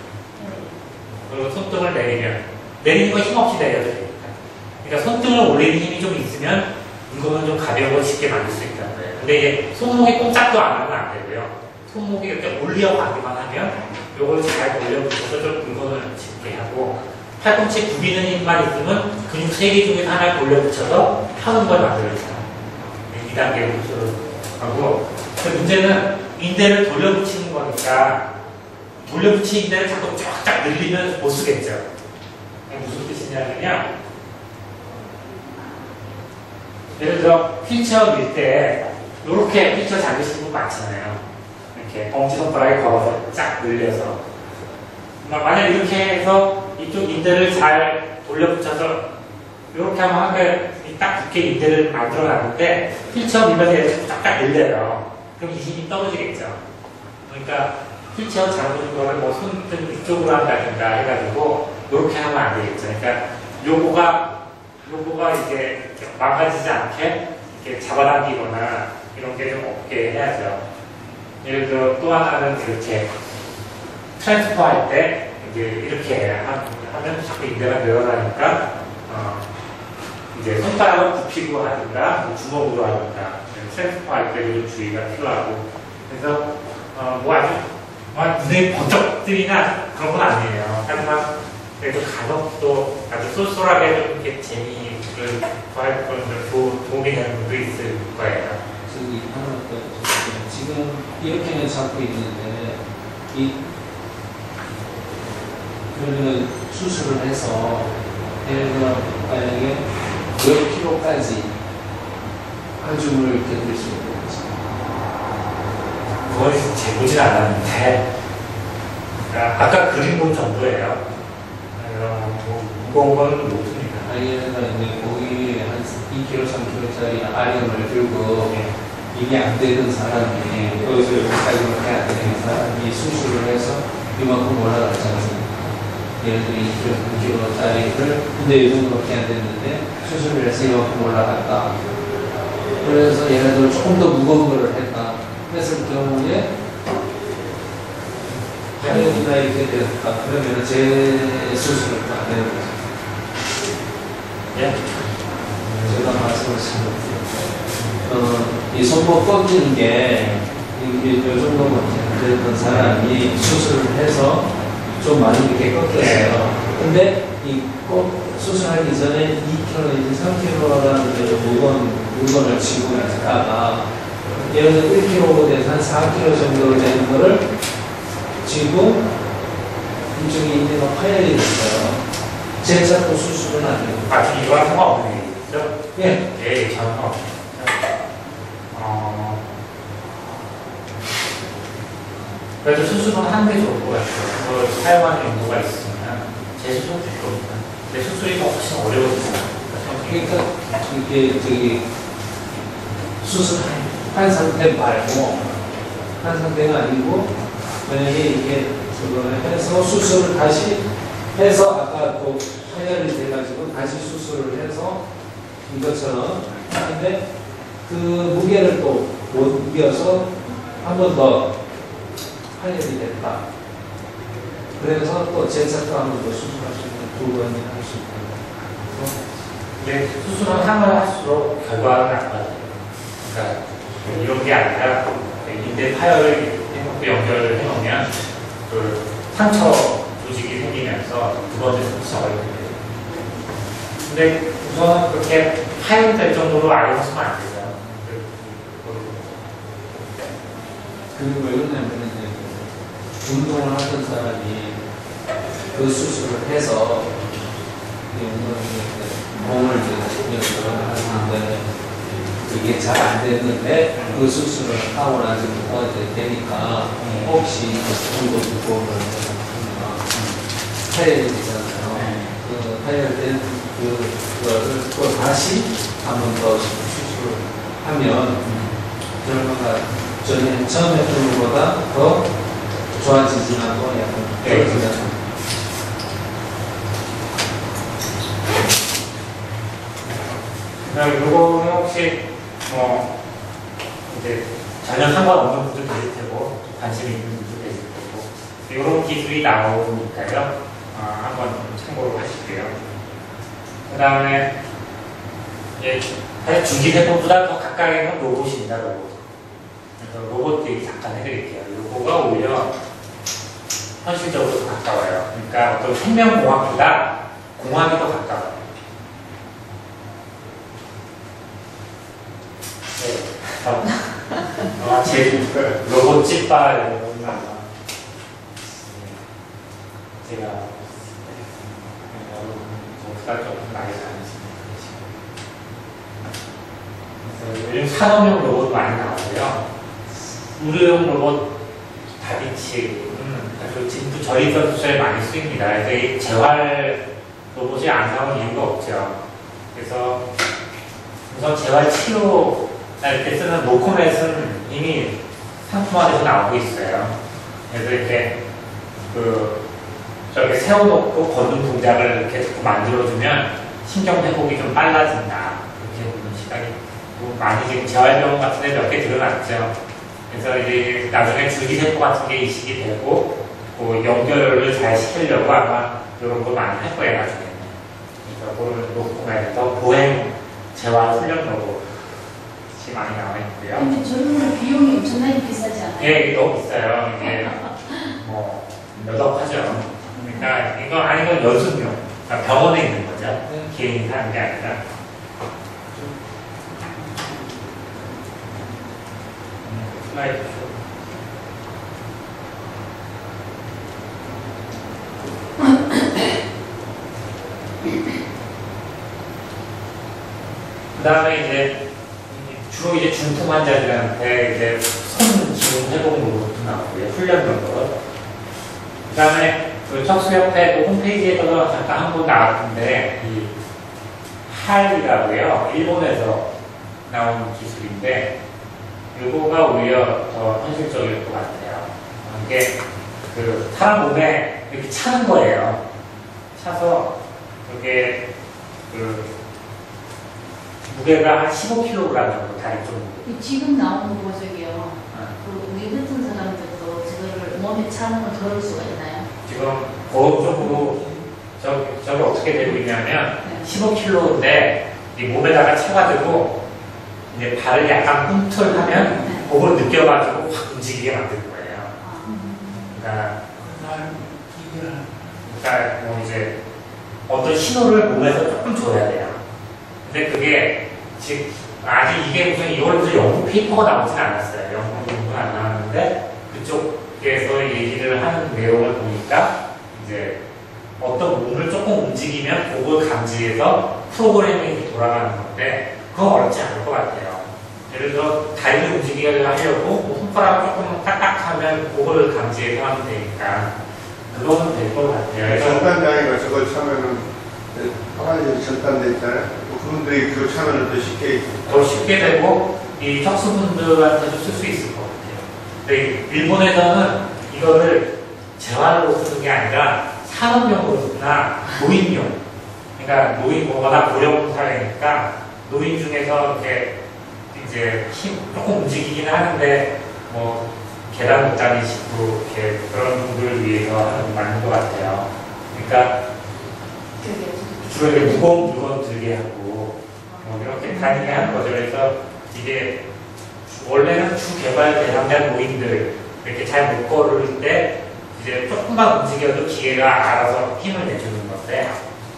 그리고 손등을 내리는 거 힘없이 내려도 되니까. 그러니까 손등을 올리는 힘이 좀 있으면 물건을 좀 가벼운 걸 쉽게 만들 수 있다는 거예요. 근데 이제 손목이 꼼짝도 안 하면 안 되고요. 손목이 이렇게 올려가기만 하면 요걸 잘 돌려붙여서 좀 물건을 집게 하고 팔꿈치 굽이는 힘만 있으면 근육 3개 중에 하나를 돌려붙여서 펴는 걸 만들어줘요. 2단계로 수술을 하고 그 문제는 인대를 돌려붙이는 거니까 돌려붙인 인대를 자꾸 쫙쫙 늘리면 못 쓰겠죠. 무슨 뜻이냐면요. 예를 들어 휠체어 밀 때 이렇게 휠체어 잡으시는 분 많잖아요. 이렇게 엄지손가락에 걸어서 쫙 늘려서 만약 이렇게 해서 이쪽 인대를 잘 돌려붙여서 이렇게 하면 한개 딱 붙게 인대를 만들어놨는데 휠체어 밀면서 이렇게 쫙쫙 늘려요. 그럼 이 힘이 떨어지겠죠. 그러니까 휠체어 잡는 거를 뭐 손등 이쪽으로 한다든가 해가지고 이렇게 하면 안 되겠죠. 그러니까 요거가 이제 망가지지 않게 이렇게 잡아당기거나 이런 게 좀 없게 해야죠. 예를 들어 또 하나는 이렇게 트랜스퍼 할 때 이제 이렇게 하면 자꾸 인대가 늘어나니까 이제 손가락을 굽히고 하든가 뭐 주먹으로 하든가 트랜스퍼 할 때도 주의가 필요하고 그래서 뭐 아주 눈에 번쩍 뜨리나 그런 건 아니에요. 하지만 그래도 간혹 또 아주 쏠쏠하게 좀 이렇게 재미를 더할 거는 도움이 되는 분도 있을 거예요. 저기 하나 더 지금 이렇게는 잡고 있는데 그러면 수술을 해서 예를 들어 만약에 몇 킬로까지 하중을 견딜 수 있는지 그걸 재보진 않았는데 아까 그림 본 정도예요. 무거운 건 못합니다. 아니 예를 들어 이제 거기 한 2kg, 3kg짜리 아령을 들고 이게 안 되는 사람이 여기서 여기까지밖에 안 되는 사람이 수술을 해서 이만큼 올라가지 않습니까? 예를 들어 2kg, 3kg짜리를 근데 이 정도밖에 안 됐는데 수술을 해서 이만큼 올라갔다. 그래서 얘네들 조금 더 무거운 거를 했다 했을 경우에 파열이나 이렇게 될까? 그러면 재수술을 안 되는 거죠. 예? 제가 말씀하신 이 손목 꺾이는 게 이게 요 정도면 됐던 사람이 수술을 해서 좀 많이 이렇게 꺾였어요. 근데 이 수술하기 전에 2kg, 3kg라는 물건을 쥐고 있다가 예를 들어 1kg 돼서 한 4kg 정도 되는 거를 쥐고 이쪽에 있는 거 파열이 됐어요. 재착도 수술은 안 돼요. 아, 지금 이거랑 상관없는 얘기죠? 예. 예, 전혀 상관없습니다. 그래도 수술은 하는 게 좋을 것 같아요. 그걸 사용하는 용도가 있으면 재수술도 될 겁니다. 근데 수술이 훨씬 어려워지잖아요. 그러니까 이게 저기 수술한 상태 말고 한 상태가 아니고 만약에 이게 그거를 해서 수술을 다시 해서 아까 또 파열이 돼가지고 다시 수술을 해서 이것처럼 근데 그 무게를 또 못 이겨서 한 번 더 파열이 됐다. 그래서 또 재착도 한 번 더 수술할 수 있는 두 번이나 할 수 있는 근데 수술은 하면 할수록 결과는 나빠져요. 그러니까 이런 게 아니라 인대 파열을 해놓고 연결을 해놓으면 그 상처 조직이 생기면서 두 번째 수술이 어렵게 돼요. 근데 우선 그렇게 파열될 정도로 알고서는 안 되죠. 그리고 왜 그러냐면 운동을 하던 사람이 그 수술을 해서 몸을 하는데 이게 잘 안 됐는데 그 수술을 하고 나서부터 되니까 혹시 운동 부분을 파열이 되잖아요. 그 파열된 그거를 또 다시 한 번 더 수술을 하면 결과가 전에 처음에 했던 것보다 더 좋아지진 않고 약간 떨어지잖아요. 요거는 혹시 이제 전혀 상관없는 분도 계실 테고 관심 있는 분도 계실 테고 이런 기술이 나오니까요. 한번 좀 참고로 하실게요. 그 다음에 사실 줄기세포보다 더 가까이 있는 로봇입니다. 로봇. 그래서 로봇 얘기 잠깐 해드릴게요. 요거가 오히려 현실적으로 더 가까워요. 그러니까 어떤 생명공학보다 공학이 더 가까워요. 네. 제 로봇 찌빠 이런 거는 아마 제가 목사 조금 나이 다니시는 그래서 요즘 산업용 로봇 많이 나오고요. 의료용 로봇 다빈치 아주 진부 저리선 수술에 많이 쓰입니다. 그래서 이 재활 로봇이 안 나온 이유가 없죠. 그래서 우선 재활 치료 이렇게 쓰는 로코맷은 이미 상품화돼서 나오고 있어요. 그래서 이렇게 저렇게 세워놓고 걷는 동작을 이렇게 자꾸 만들어주면 신경 회복이 좀 빨라진다. 이렇게 보는 시각이 많이 지금 재활병원 같은 데 몇 개 드러났죠. 그래서 이제 나중에 줄기세포 같은 게 이식이 되고 그 연결을 잘 시키려고 아마 이런 거 많이 할 거예요, 나중에. 그래서 그걸 로코맷에서 보행 재활 훈련 로봇 많이 나와 있고요. 근데 저런 비용이 엄청나게 비싸지 않아요? 예, 이게 너무 비싸요. 이게 몇억하죠. 그러니까 이건 연습용. 그러니까 병원에 있는 거죠. 네. 개인이 사는 게 아니라. 슬라이드 쇼. 그 다음에 이제 주로 이제 중풍 환자들한테 이제 손 기능 회복 로봇도 나오고요. 훈련용 것. 그 다음에 그 척수협회 그 홈페이지에서도 잠깐 한 번 나왔는데 이 할이라고요. 일본에서 나온 기술인데 이거가 오히려 더 현실적일 것 같아요. 이게 그 사람 몸에 이렇게 차는 거예요. 차서 이게 무게가 한 15kg 정도 다리 쪽 무게. 지금 나오는 거 저기요. 우리 같은 사람들도 저거를 몸에 차는 건 덜을 수가 있나요? 지금 보험적으로 저기 어떻게 되고 있냐면 15kg인데 이 몸에다가 차가지고 이제 발을 약간 꿈틀하면 그걸 느껴가지고 확 움직이게 만드는 거예요. 그러니까 뭐 이제 어떤 신호를 몸에서 조금 줘야 돼요. 근데 그게 지금 아직 이게 무슨 이걸 무슨 연구 페이퍼가 나오진 않았어요. 연구는 안 나왔는데 그쪽에서 얘기를 하는 내용을 보니까 이제 어떤 몸을 조금 움직이면 그걸 감지해서 프로그래밍이 돌아가는 건데 그건 어렵지 않을 것 같아요. 예를 들어 다리를 움직이게 하려고 뭐 손가락을 조금 딱딱하면 그걸 감지해서 하면 되니까 그거는 될 것 같아요. 그래서 전단장애가 저걸 차면은 하나의 전단대 있잖아요. 그분들이 그 차면을 더 쉽게 되고 이 척수분들한테도 쓸 수 있을 것 같아요. 근데 일본에서는 이거를 재활로 쓰는 게 아니라 산업용으로나 노인용. 그러니까 워낙 고령 사회니까 노인 중에서 이렇게 이제 조금 움직이긴 하는데 뭐 계단 못 다니시고 이렇게 그런 분들을 위해서 하는 게 맞는 것 같아요. 그러니까 주로 이렇게 무거운 물건 들게 하고 뭐 이렇게 다니게 하는 거죠. 그래서 이게 원래는 주개발 대상자 노인들 이렇게 잘 못 걸을 때 이제 조금만 움직여도 기계가 알아서 힘을 내주는 건데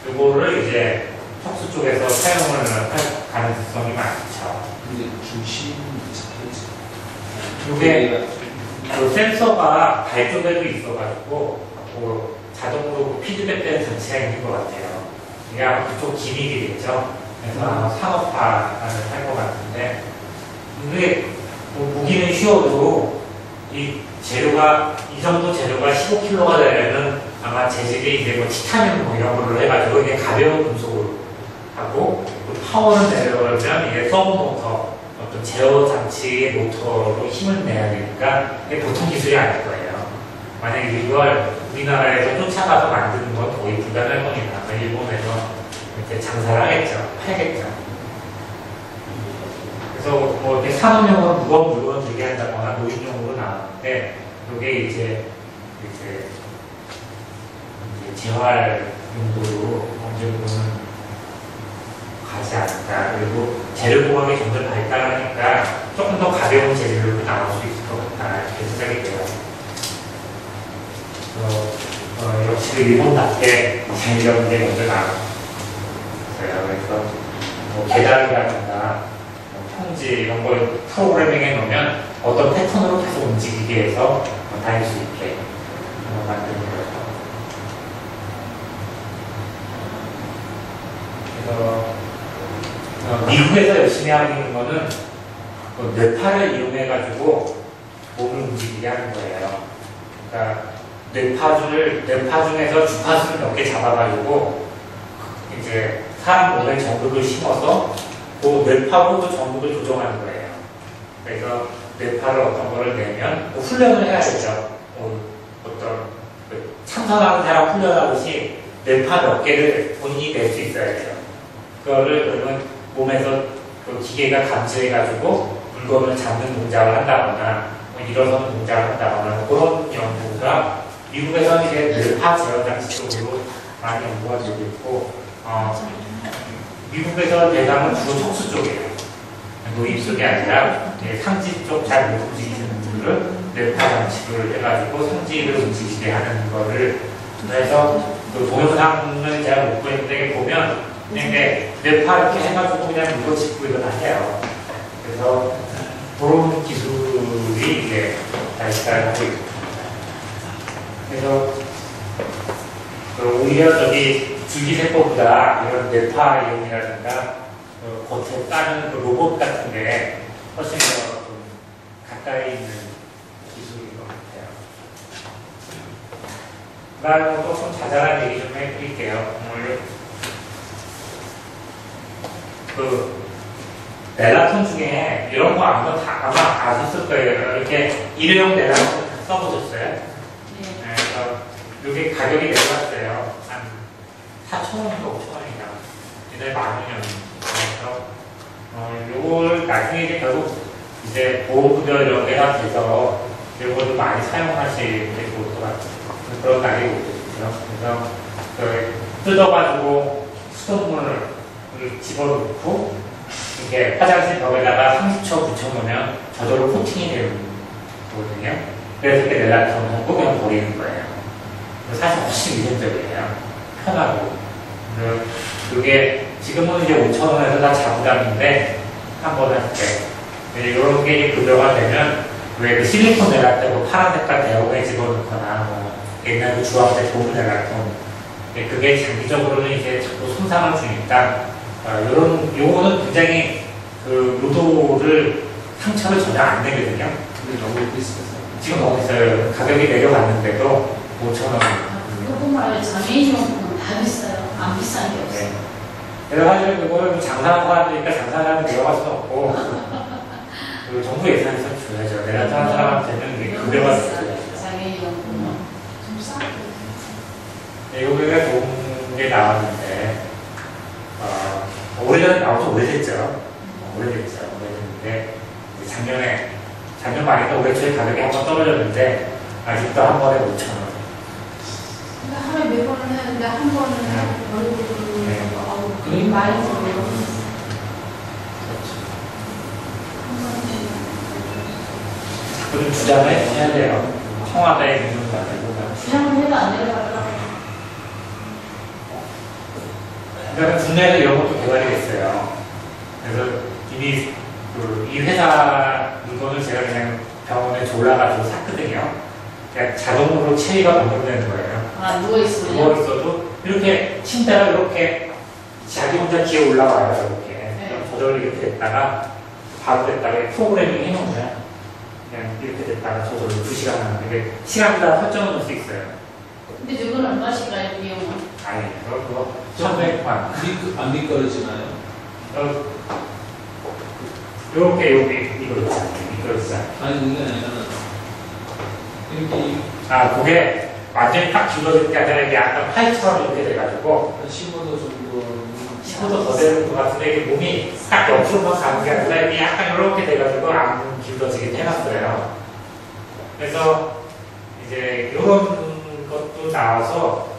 이거를 이제 척수 쪽에서 사용을 할 가능성이 많죠. 근데 중심이 잡혀있어요. 이게 그 센서가 발 쪽에도 있어가지고 뭐 자동으로 피드백되는 장치가 있는 것 같아요. 이게 아마 그쪽 기믹이겠죠. 그래서 아마 상업화를 할 것 같은데 근데 뭐 무기는 쉬워도 이 재료가 이 정도 재료가 15kg가 되려면 아마 재질이 이제 뭐 티타늄 뭐 이런 걸로 해가지고 이게 가벼운 금속으로 하고 또 파워를 내려면 이게 서브 모터 어떤 제어 장치의 모터로 힘을 내야 되니까 이게 보통 기술이 아닐 거예요. 만약에 이걸 우리나라에서 쫓아가서 만드는 건 거의 불가능할 겁니다. 일본에서 이렇게 장사를 하겠죠. 팔겠죠. 그래서 뭐 이렇게 산업용으로 무거운 물건 들게 한다거나 노인용으로 나왔는데 이게 이제 재활 용도로 어느 정도는 가지 않을까. 그리고 재료공학이 점점 발달하니까 조금 더 가벼운 재료로 나올 수 있을 것 같다. 이렇게 생각이 돼요. 역시 일본답게 이런 게 먼저 나왔어요. 그래서 뭐 계단이라든가 평지 이런 걸 프로그래밍해 놓으면 어떤 패턴으로 계속 움직이게 해서 다닐 수 있게 만드는 거죠. 그래서 미국에서 열심히 하는 거는 뇌파를 이용해가지고 몸을 움직이게 하는 거예요. 그러니까 뇌파 중에서 주파수를 몇 개 잡아가지고 이제 사람 몸에 전극을 심어서 그 뇌파로 그 전극을 조정하는 거예요. 그래서 뇌파를 어떤 거를 내면 훈련을 해야 되죠. 어떤 참선하는 사람 훈련하듯이 뇌파 몇 개를 본인이 낼 수 있어야 돼요. 그거를 그러면 몸에서 그 기계가 감지해가지고 물건을 잡는 동작을 한다거나 뭐 일어서는 동작을 한다거나 그런 연구가 미국에서는 이제 뇌파 제어 장치 쪽으로 많이 연구가 되고 있고 미국에서 대상은 주로 척수 쪽이에요. 노인 쪽이 아니라 상지 쪽 잘 못 움직이시는 분들을 뇌파 장치를 해가지고 상지를 움직이게 하는 거를 그래서 그 동영상을 제가 못 보였는데 보면 그냥 뇌파 이렇게 해가지고 그냥 물고 짚고 이거 다 해요. 그래서 그런 기술이 이제 발달하고 있습니다. 그래서 오히려 저기 줄기세포보다 이런 뇌파 이용이라든가 겉에 따는 그 로봇 같은 게 훨씬 더 좀 가까이 있는 기술인 것 같아요. 그다음에 조금 자잘한 얘기 좀 해드릴게요. 그 넬라톤 중에 이런 거 아마 아셨을 거예요. 이렇게 일회용 넬라톤 써보셨어요? 네. 그래서 이게 가격이 내려갔어요. 한 4,000원인가 5,000원인가. 이제 10,000원. 그래서 요걸 나중에 이제 결국 이제 보호구조 이런 게가 돼서 이것도 많이 사용하시게 좋을 것 같아요. 그런 날이 오거든요. 그래서 뜯어가지고 수돗물을 집어넣고 이렇게 화장실 벽에다가 30초 붙여놓으면 저절로 코팅이 되는 거거든요. 그래서 이렇게 넬라톤을 하고 그냥 버리는 거예요. 사실 훨씬 위생적이에요. 편하고. 그게 지금은 이제 5,000원에서 다 자부담인데 한 번 할 때 이런 게 급여가 되면 왜 그 실리콘 넬라톤 뭐 파란 색깔 대용에 집어넣거나 뭐 옛날 그 주황색 고무 넬라톤 그게 장기적으로는 이제 자꾸 손상을 주니까 요거는 굉장히 그 노도를 상처를 전혀 안 내거든요. 근데 너무 비싸서. 지금 너무 비싸요. 가격이 내려갔는데도 5,000원. 그뿐만 아니라 장애인용품은 다 비싸요. 안 비싼 게 없어요. 네. 그래서 사실 그걸 장사하는 사람들이니까 장사하는 내려갈 수는 없고 그 정부 예산에서 줘야죠. 내가 하는 사람한테는 이게 급여가 줘야죠. 장애인용품은 좀 싸게. 네, 여기가 좋은 게 나왔는데 올해는 나온 지 오래됐죠. 오래됐는데 작년 말인가 올해 초에 가격이 한번 떨어졌는데 아직도 한 번에 5,000원. 그러니까 하루에 몇 번을 했는데 한 번은 얼굴을 네. 그게 많이 들어요. 자꾸 좀 주장을 해야 돼요. 청와대에 있는 거 아니고. 주장을 해도 안 내려가더라고요. 그러니까 국내에서 이런 것도 개발이 됐어요. 그래서 이미 이 회사 물건을 제가 그냥 병원에 졸라가지고 샀거든요. 그냥 자동으로 체위가 변경되는 거예요. 아, 누워있으면요? 누워있어도 이렇게 침대가 이렇게 자기 혼자 기어 올라와요. 이렇게. 네. 저절로 이렇게 됐다가 바로 됐다가 프로그래밍 해놓으면 그냥 이렇게 됐다가 저절로 2시간 하는데 시간마다 설정을 넣을 수 있어요. 근데 저건 얼마씩가요, 비용은? 아니, 그거 1,100만. 안 미끄러지나요? 요렇게 여기 이거 있잖아요. 이거 있잖아요. 아니 그게 아니라 이렇게 그게 완전히 딱 길어질 게 아니라 이게 약간 파이처럼 이렇게 돼가지고 한 15도 정도 15도 더 되는 것 같은데 이게 몸이 딱 옆으로만 가는 게 아니라 이게 약간 이렇게 돼가지고 안 길어지게 해놨어요. 그래서 이제 이런 것도 나와서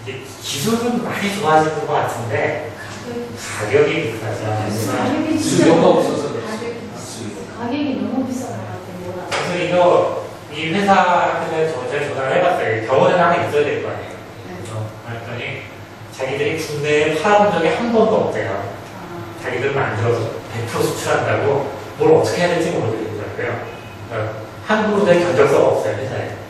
이제 기술은 많이 좋아지는 것 같은데 가격이 비싸죠. 가격이 진짜 수요가 없어서 그렇지. 가격이 너무 비싼 것 같아요. 뭐라. 그래서 이거 이 회사한테 제가 전화를 해봤어요. 병원에 하나 있어야 될 거 아니에요. 그랬더니 자기들이 국내에 팔아본 적이 한 번도 없대요. 자기들 만들어서 100% 수출한다고 뭘 어떻게 해야 될지 모르겠더라고요. 한국으로 된 견적서가 없어요, 회사에.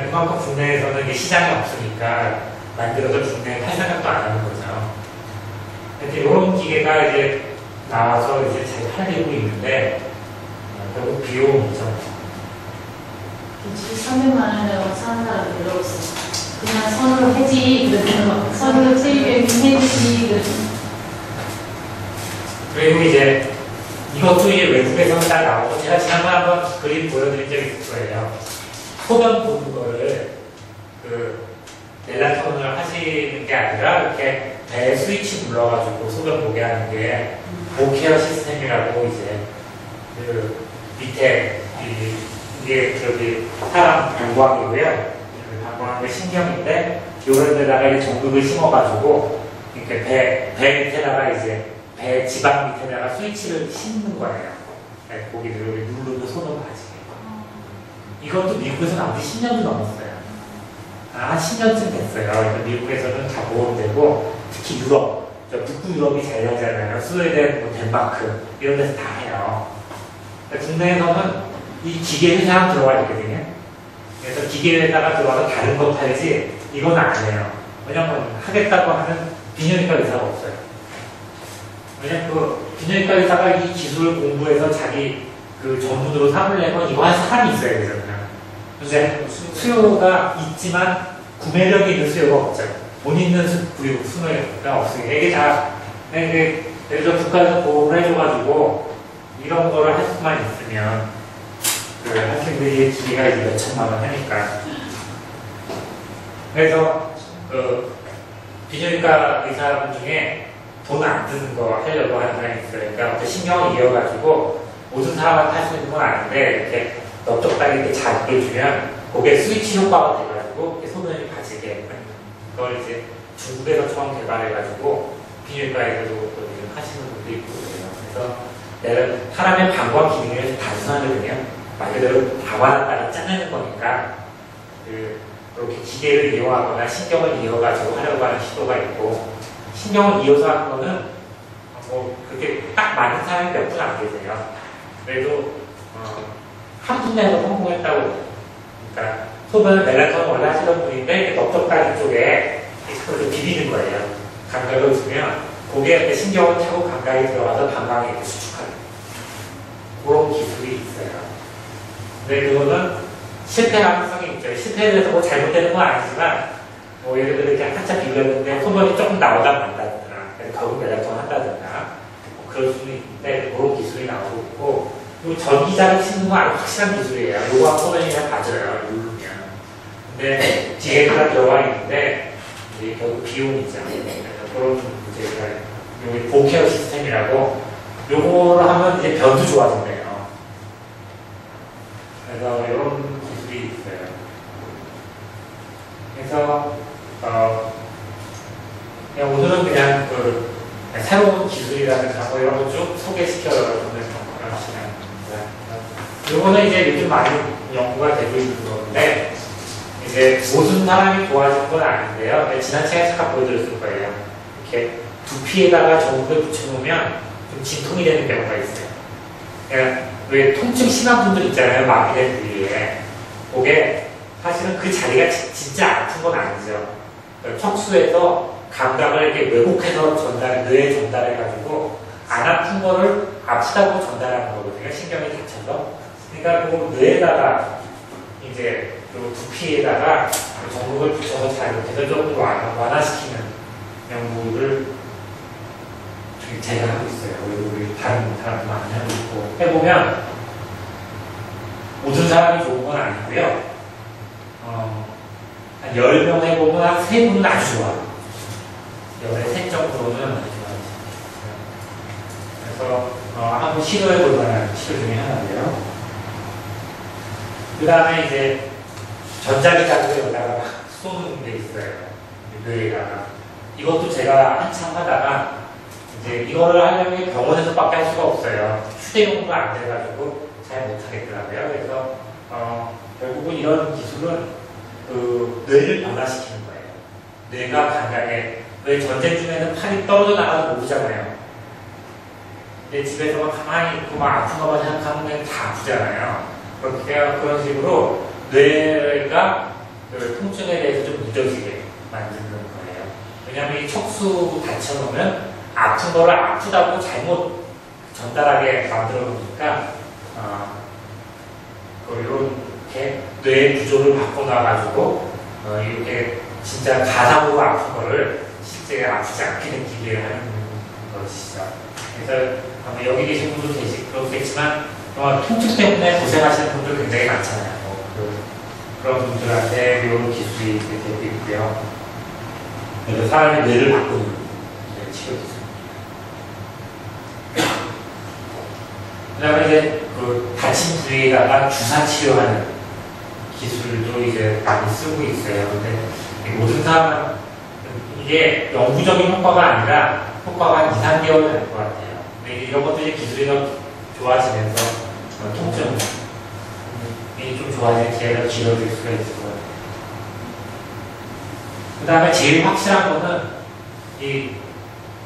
그만큼 국내에서는 이게 시장이 없으니까 만들어서 국내에 팔 생각도 안 하는 거죠. 이렇게 이런 기계가 이제 나와서 이제 잘 팔리고 있는데 결국 비용이죠. 300만 원이라고 사는 사람 별로 없어요. 그냥 선으로 해지, 그러면 선으로 체입에 해지, 그리고 이제 이것도 이제 외국에서는 다 나오고 제가 지난번에 한번 그림 보여드린 적이 있을 거예요. 소변 보는 거를 그 넬라톤을 하시는 게 아니라 이렇게 배 스위치 눌러가지고 소변 보게 하는 게 보케어 시스템이라고 이제 그 밑에 이게 저기 사람 방광이고요. 방광의 신경인데 이런 데다가 이제 전극을 심어가지고 이렇게 배 밑에다가 이제 배 지방 밑에다가 스위치를 심는 거예요. 네, 거기를 누르고 손으로 가지게. 이것도 미국에서 나온 지 10년도 넘었어요. 한 10년쯤 됐어요. 그러니까 미국에서는 다 보험되고 특히 유럽, 북부 유럽이 잘 하잖아요. 스웨덴, 뭐 덴마크 이런 데서 다 해요. 그러니까 국내에서는 이 기계 회사가 들어가 있거든요. 그래서 기계 회사가 들어와서 다른 거 팔지 이건 안 해요. 왜냐면 하겠다고 하는 비뇨기과 의사가 없어요. 왜냐면 그 비뇨기과 의사가 이 기술을 공부해서 자기 그 전문으로 삼을 내면 이거 한 사람이 있어야 되잖아요. 근데 수요가 있지만 구매력이 있는 수요가 없죠. 돈 있는 수요가 없으니까 이게 다 예를 들어 국가에서 보호를 해줘가지고 이런 거를 할 수만 있으면 그 학생들이 기계가 이제 몇 천만 원 하니까. 그래서 그 비뇨기과 의사분 중에 돈 안 드는 거 하려고 하는 사람이 있어요. 그러니까 신경을 이어가지고 모든 사람한테 할 수 있는 건 아닌데 이렇게 넓적다리 이렇게 자극을 주면 그게 스위치 효과가 돼가지고 소변이 빠지게 그걸 이제 중국에서 처음 개발해가지고 비뇨기과에서도 지금 하시는 분도 있고 그래요. 그래서 내가 사람의 방광 기능을 단순하거든요. 말 그대로 방광다리 짜내는 거니까 그렇게 기계를 이용하거나 신경을 이어가지고 하려고 하는 시도가 있고 신경을 이어서 하는 거는 뭐 그렇게 딱 맞는 사람이 몇 분 안 계세요. 그래도 한 분야에서 성공했다고. 그러니까 소변을 멜라토닌 원래 하시던 분인데 넓적다리 쪽에 그걸 비비는 거예요. 감각을 주면 거기에 신경을 차고 감각이 들어가서 방광에 이렇게 수축하는 그런 기술이 있어요. 근데 그거는 실패 가능성이 있죠. 실패에 대해서 뭐 잘못되는 건 아니지만 뭐 예를 들어 이렇게 한참 비볐는데 소변이 조금 나오다 만다든가 결국 멜라토닌 한다든가 뭐 그럴 수는 있는데 그런 기술이 나오고 있고 그리고 전기자를 치는 건 아주 확실한 기술이에요. 요거 소변이 그냥 빠져요. 누르면. 근데 지혜가 들어가 있는데 이제 결국 비용이죠. 그런 문제가 여기 보케어 시스템이라고 요거를 하면 이제 변도 좋아진대요. 그래서 이런 기술이 있어요. 그래서 그냥 오늘은 그냥 새로운 기술이라든가 뭐 이런 거 쭉 소개시켜 여러분들 하시면 요거는 이제 요즘 많이 연구가 되고 있는 건데 이제 모든 사람이 좋아지는 건 아닌데요. 지난 시간에 잠깐 보여드렸을 거예요. 이렇게 두피에다가 전구를 붙여놓으면 좀 진통이 되는 경우가 있어요. 그러니까 왜 통증 심한 분들 있잖아요. 마비된 부위에. 그게 사실은 그 자리가 진짜 아픈 건 아니죠. 척수에서 감각을 이렇게 왜곡해서 뇌에 전달해가지고 안 아픈 거를 아프다고 전달하는 거거든요. 신경이 다쳐서. 그러니까 그 뇌에다가 이제 그 두피에다가 전극을 붙여서 자극해서 조금 완화시키는 연구를 제가 하고 있어요. 우리 다른 사람도 많이 하고 있고 해보면 모든 사람이 좋은 건 아니고요. 한 10명 해보면 한 3분은 아주 좋아요. 13 정도는 아주 좋아요. 그래서 한번 시도해볼 만한 시도 중에 하나인데요. 그 다음에 이제 전자기 자극을 여기다가 쏘는 게 있어요. 뇌에다가. 이것도 제가 한참 하다가 이제 이거를 하려면 병원에서밖에 할 수가 없어요. 휴대용으로 안 돼가지고 잘 못하겠더라고요. 그래서 결국은 이런 기술은 뇌를 변화시키는 거예요. 뇌가 감각에 왜 전쟁 중에는 팔이 떨어져 나가서 모르잖아요. 근데 집에서 가만히 있고 막 아픈 것만 생각하면 다 아프잖아요. 그렇게 그런 식으로 뇌가 통증에 대해서 좀 무뎌지게 만드는 거예요. 왜냐하면 이 척수 다쳐놓으면 아픈 거를 아프다고 잘못 전달하게 만들어 놓으니까 이렇게 뇌 구조를 바꿔놔가지고 이렇게 진짜 가상으로 아픈 거를 실제 아프지 않게 된 기계를 하는 것이죠. 그래서 여기 계신 분도 그렇겠지만 통증 때문에 고생하시는 분들 굉장히 많잖아요. 그런 분들한테 이런 기술이 되고 있고요. 그래서 사람의 뇌를 바꾸는 치료 기술. 그 다음에 이제 다친 부위에다가 주사 치료하는 기술도 이제 많이 쓰고 있어요. 근데 모든 사람은 이게 영구적인 효과가 아니라 효과가 한 2, 3개월 될 것 같아요. 근데 이런 것들이 기술이 더 좋아지면서 통증이 좀 좋아지는 기회가 길어질 수가 있을 것 같아요. 그 다음에 제일 확실한 거는 이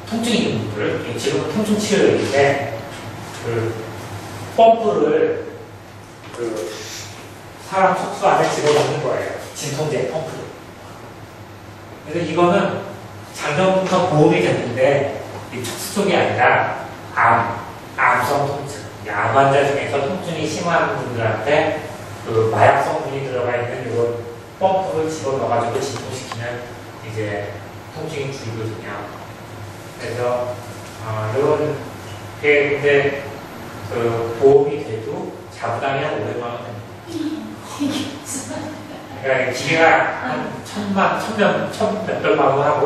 통증 있는 분들, 지금 통증 치료인데 펌프를 사람 척수 안에 집어넣는 거예요. 진통제 펌프를. 그래서 이거는 작년부터 보험이 됐는데 이 척수 쪽이 아니라 암성 통증. 암 환자 중에서 통증이 심한 분들한테 마약 성분이 들어가 있는 이런 펌프를 집어넣어가지고 진통시키면 이제 통증이 줄거든요. 그래서 이런 게 근데 보험이 돼도 자부담이 한 500만 원 됩니다. 그러니까 기계가 한 1,000몇백만 원 하고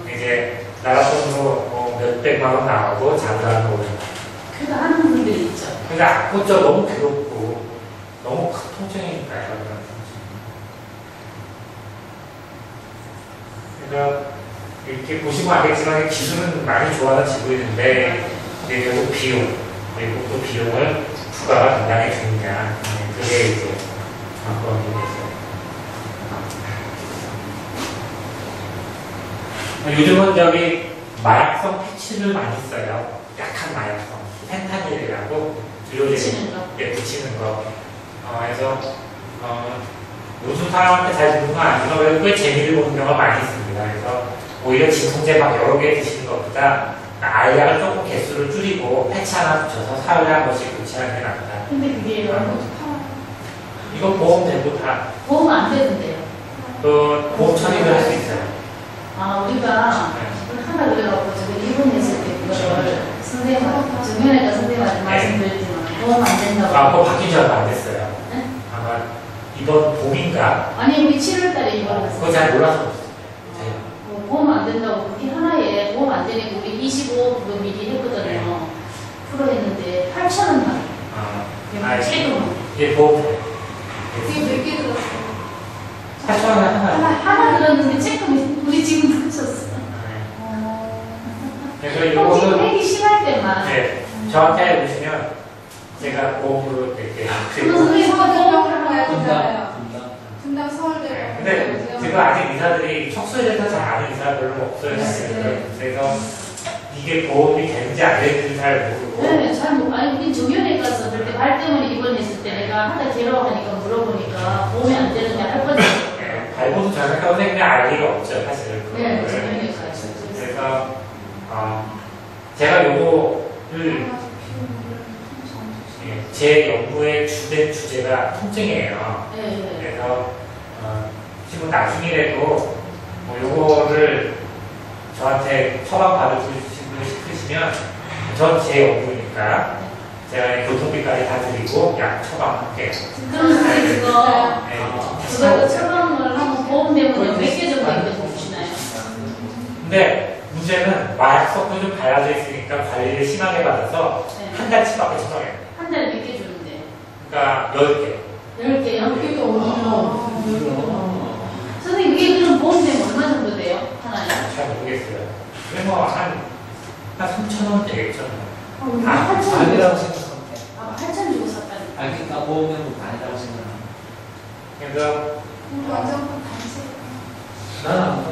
이제 나라 돈으로 몇백만 원 나오고 자부담은 500만 원. 그거 하는 분들이 있죠. 그러니까 그것도 너무 괴롭고 너무 통증이니까요. 그래서 이렇게 보시면 알겠지만 기술은 많이 좋아지고 있는데 이제 결국 비용 그리고 또 비용을 누가 감당해 주느냐 그게 이제 관건이 되죠. 요즘은 저기 마약성 패치를 많이 써요. 약한 마약성 펜타닐이라고 붙이는 거. 예, 붙이는 거. 그래서 요즘 사람한테 잘 듣는 건 아니지만 그래도 꽤 재미를 보는 경우가 많이 있습니다. 그래서 오히려 진통제 막 여러 개 드시는 것보다 알약을 조금 개수를 줄이고 패치 하나 붙여서 사흘에 한 번씩 교체하는 게 낫다. 근데 그게 이거 보험 되고 다 보험 안 되는데요. 그 보험 처리를 할 수 있어요. 우리가 네. 하나 그래갖고 제가 입원했을 때 그거를 선생님한테 정면외과 선생님한테 말씀드렸지만 보험 안 된다고. 그거 바뀐 지 얼마 안 됐어요. 네? 아마 이번 봄인가? 아니 우리 7월달에 입원했어요. 그거 잘 몰라서 보험 안 된다고 그게 하나에 보험 안 되니까 우리 25 그거 미리 했거든요. 프로 했는데 8,000원 받아요. 조금. 예, 보험 돼요. 그게 몇 개 들었어요? 8,000원에 하나 들었는데 체크는 우리 지금 붙였어. 그래서 통증 이거는 빼기 심할 때만. 네, 저한테 보시면 제가 보험으로 이렇게 그거 선생님 서울대병원을 가야 되잖아요. 분당. 분당 서울대병원. 근데 지금 아직 의사들이 척수에 대해서 잘 아는 의사 별로 없어요. 네. 그래서 이게 보험이 되는지 안 되는지 잘 모르고 네, 잘 못. 아니 우리 정형외과 가서 그때 발 때문에 입원했을 때 내가 하다 괴로워하니까 물어보니까 보험이 안 되는데 할 건데. 네, 발보도 정형외과 선생님이 알 리가 없죠, 사실. 네, 그거를. 정형외과. 그래서 제가 요거를 제 연구의 주된 주제가 통증이에요. 네. 그래서 지금 나중이라도 뭐 요거를 저한테 처방 받으시고 싶으시면 전 제 연구니까 제가 교통비까지 다 드리고 약 처방할게요. 그럼 선생님 그거 네. 처방을 하면 보험 때문에 몇 개 정도 이렇게 주시나요? 근데 문제는 마약성도 좀 발라져 있으니까 관리를 심하게 받아서 네. 한 달치밖에 처방해요. 한 달에 몇 개 주는데? 그러니까 10개. 10개요? 그게 어디서? 선생님 그게 그럼 보험 되면 얼마 정도 돼요? 하나에? 잘 모르겠어요. 그래 뭐한 3,000원 되겠죠. 아, 8,000 아니라고 생각하면 돼. 8,000 주고 샀다니. 그러니까 보험은 아니라고 생각하면 그래서 우리 완전 단체. 나는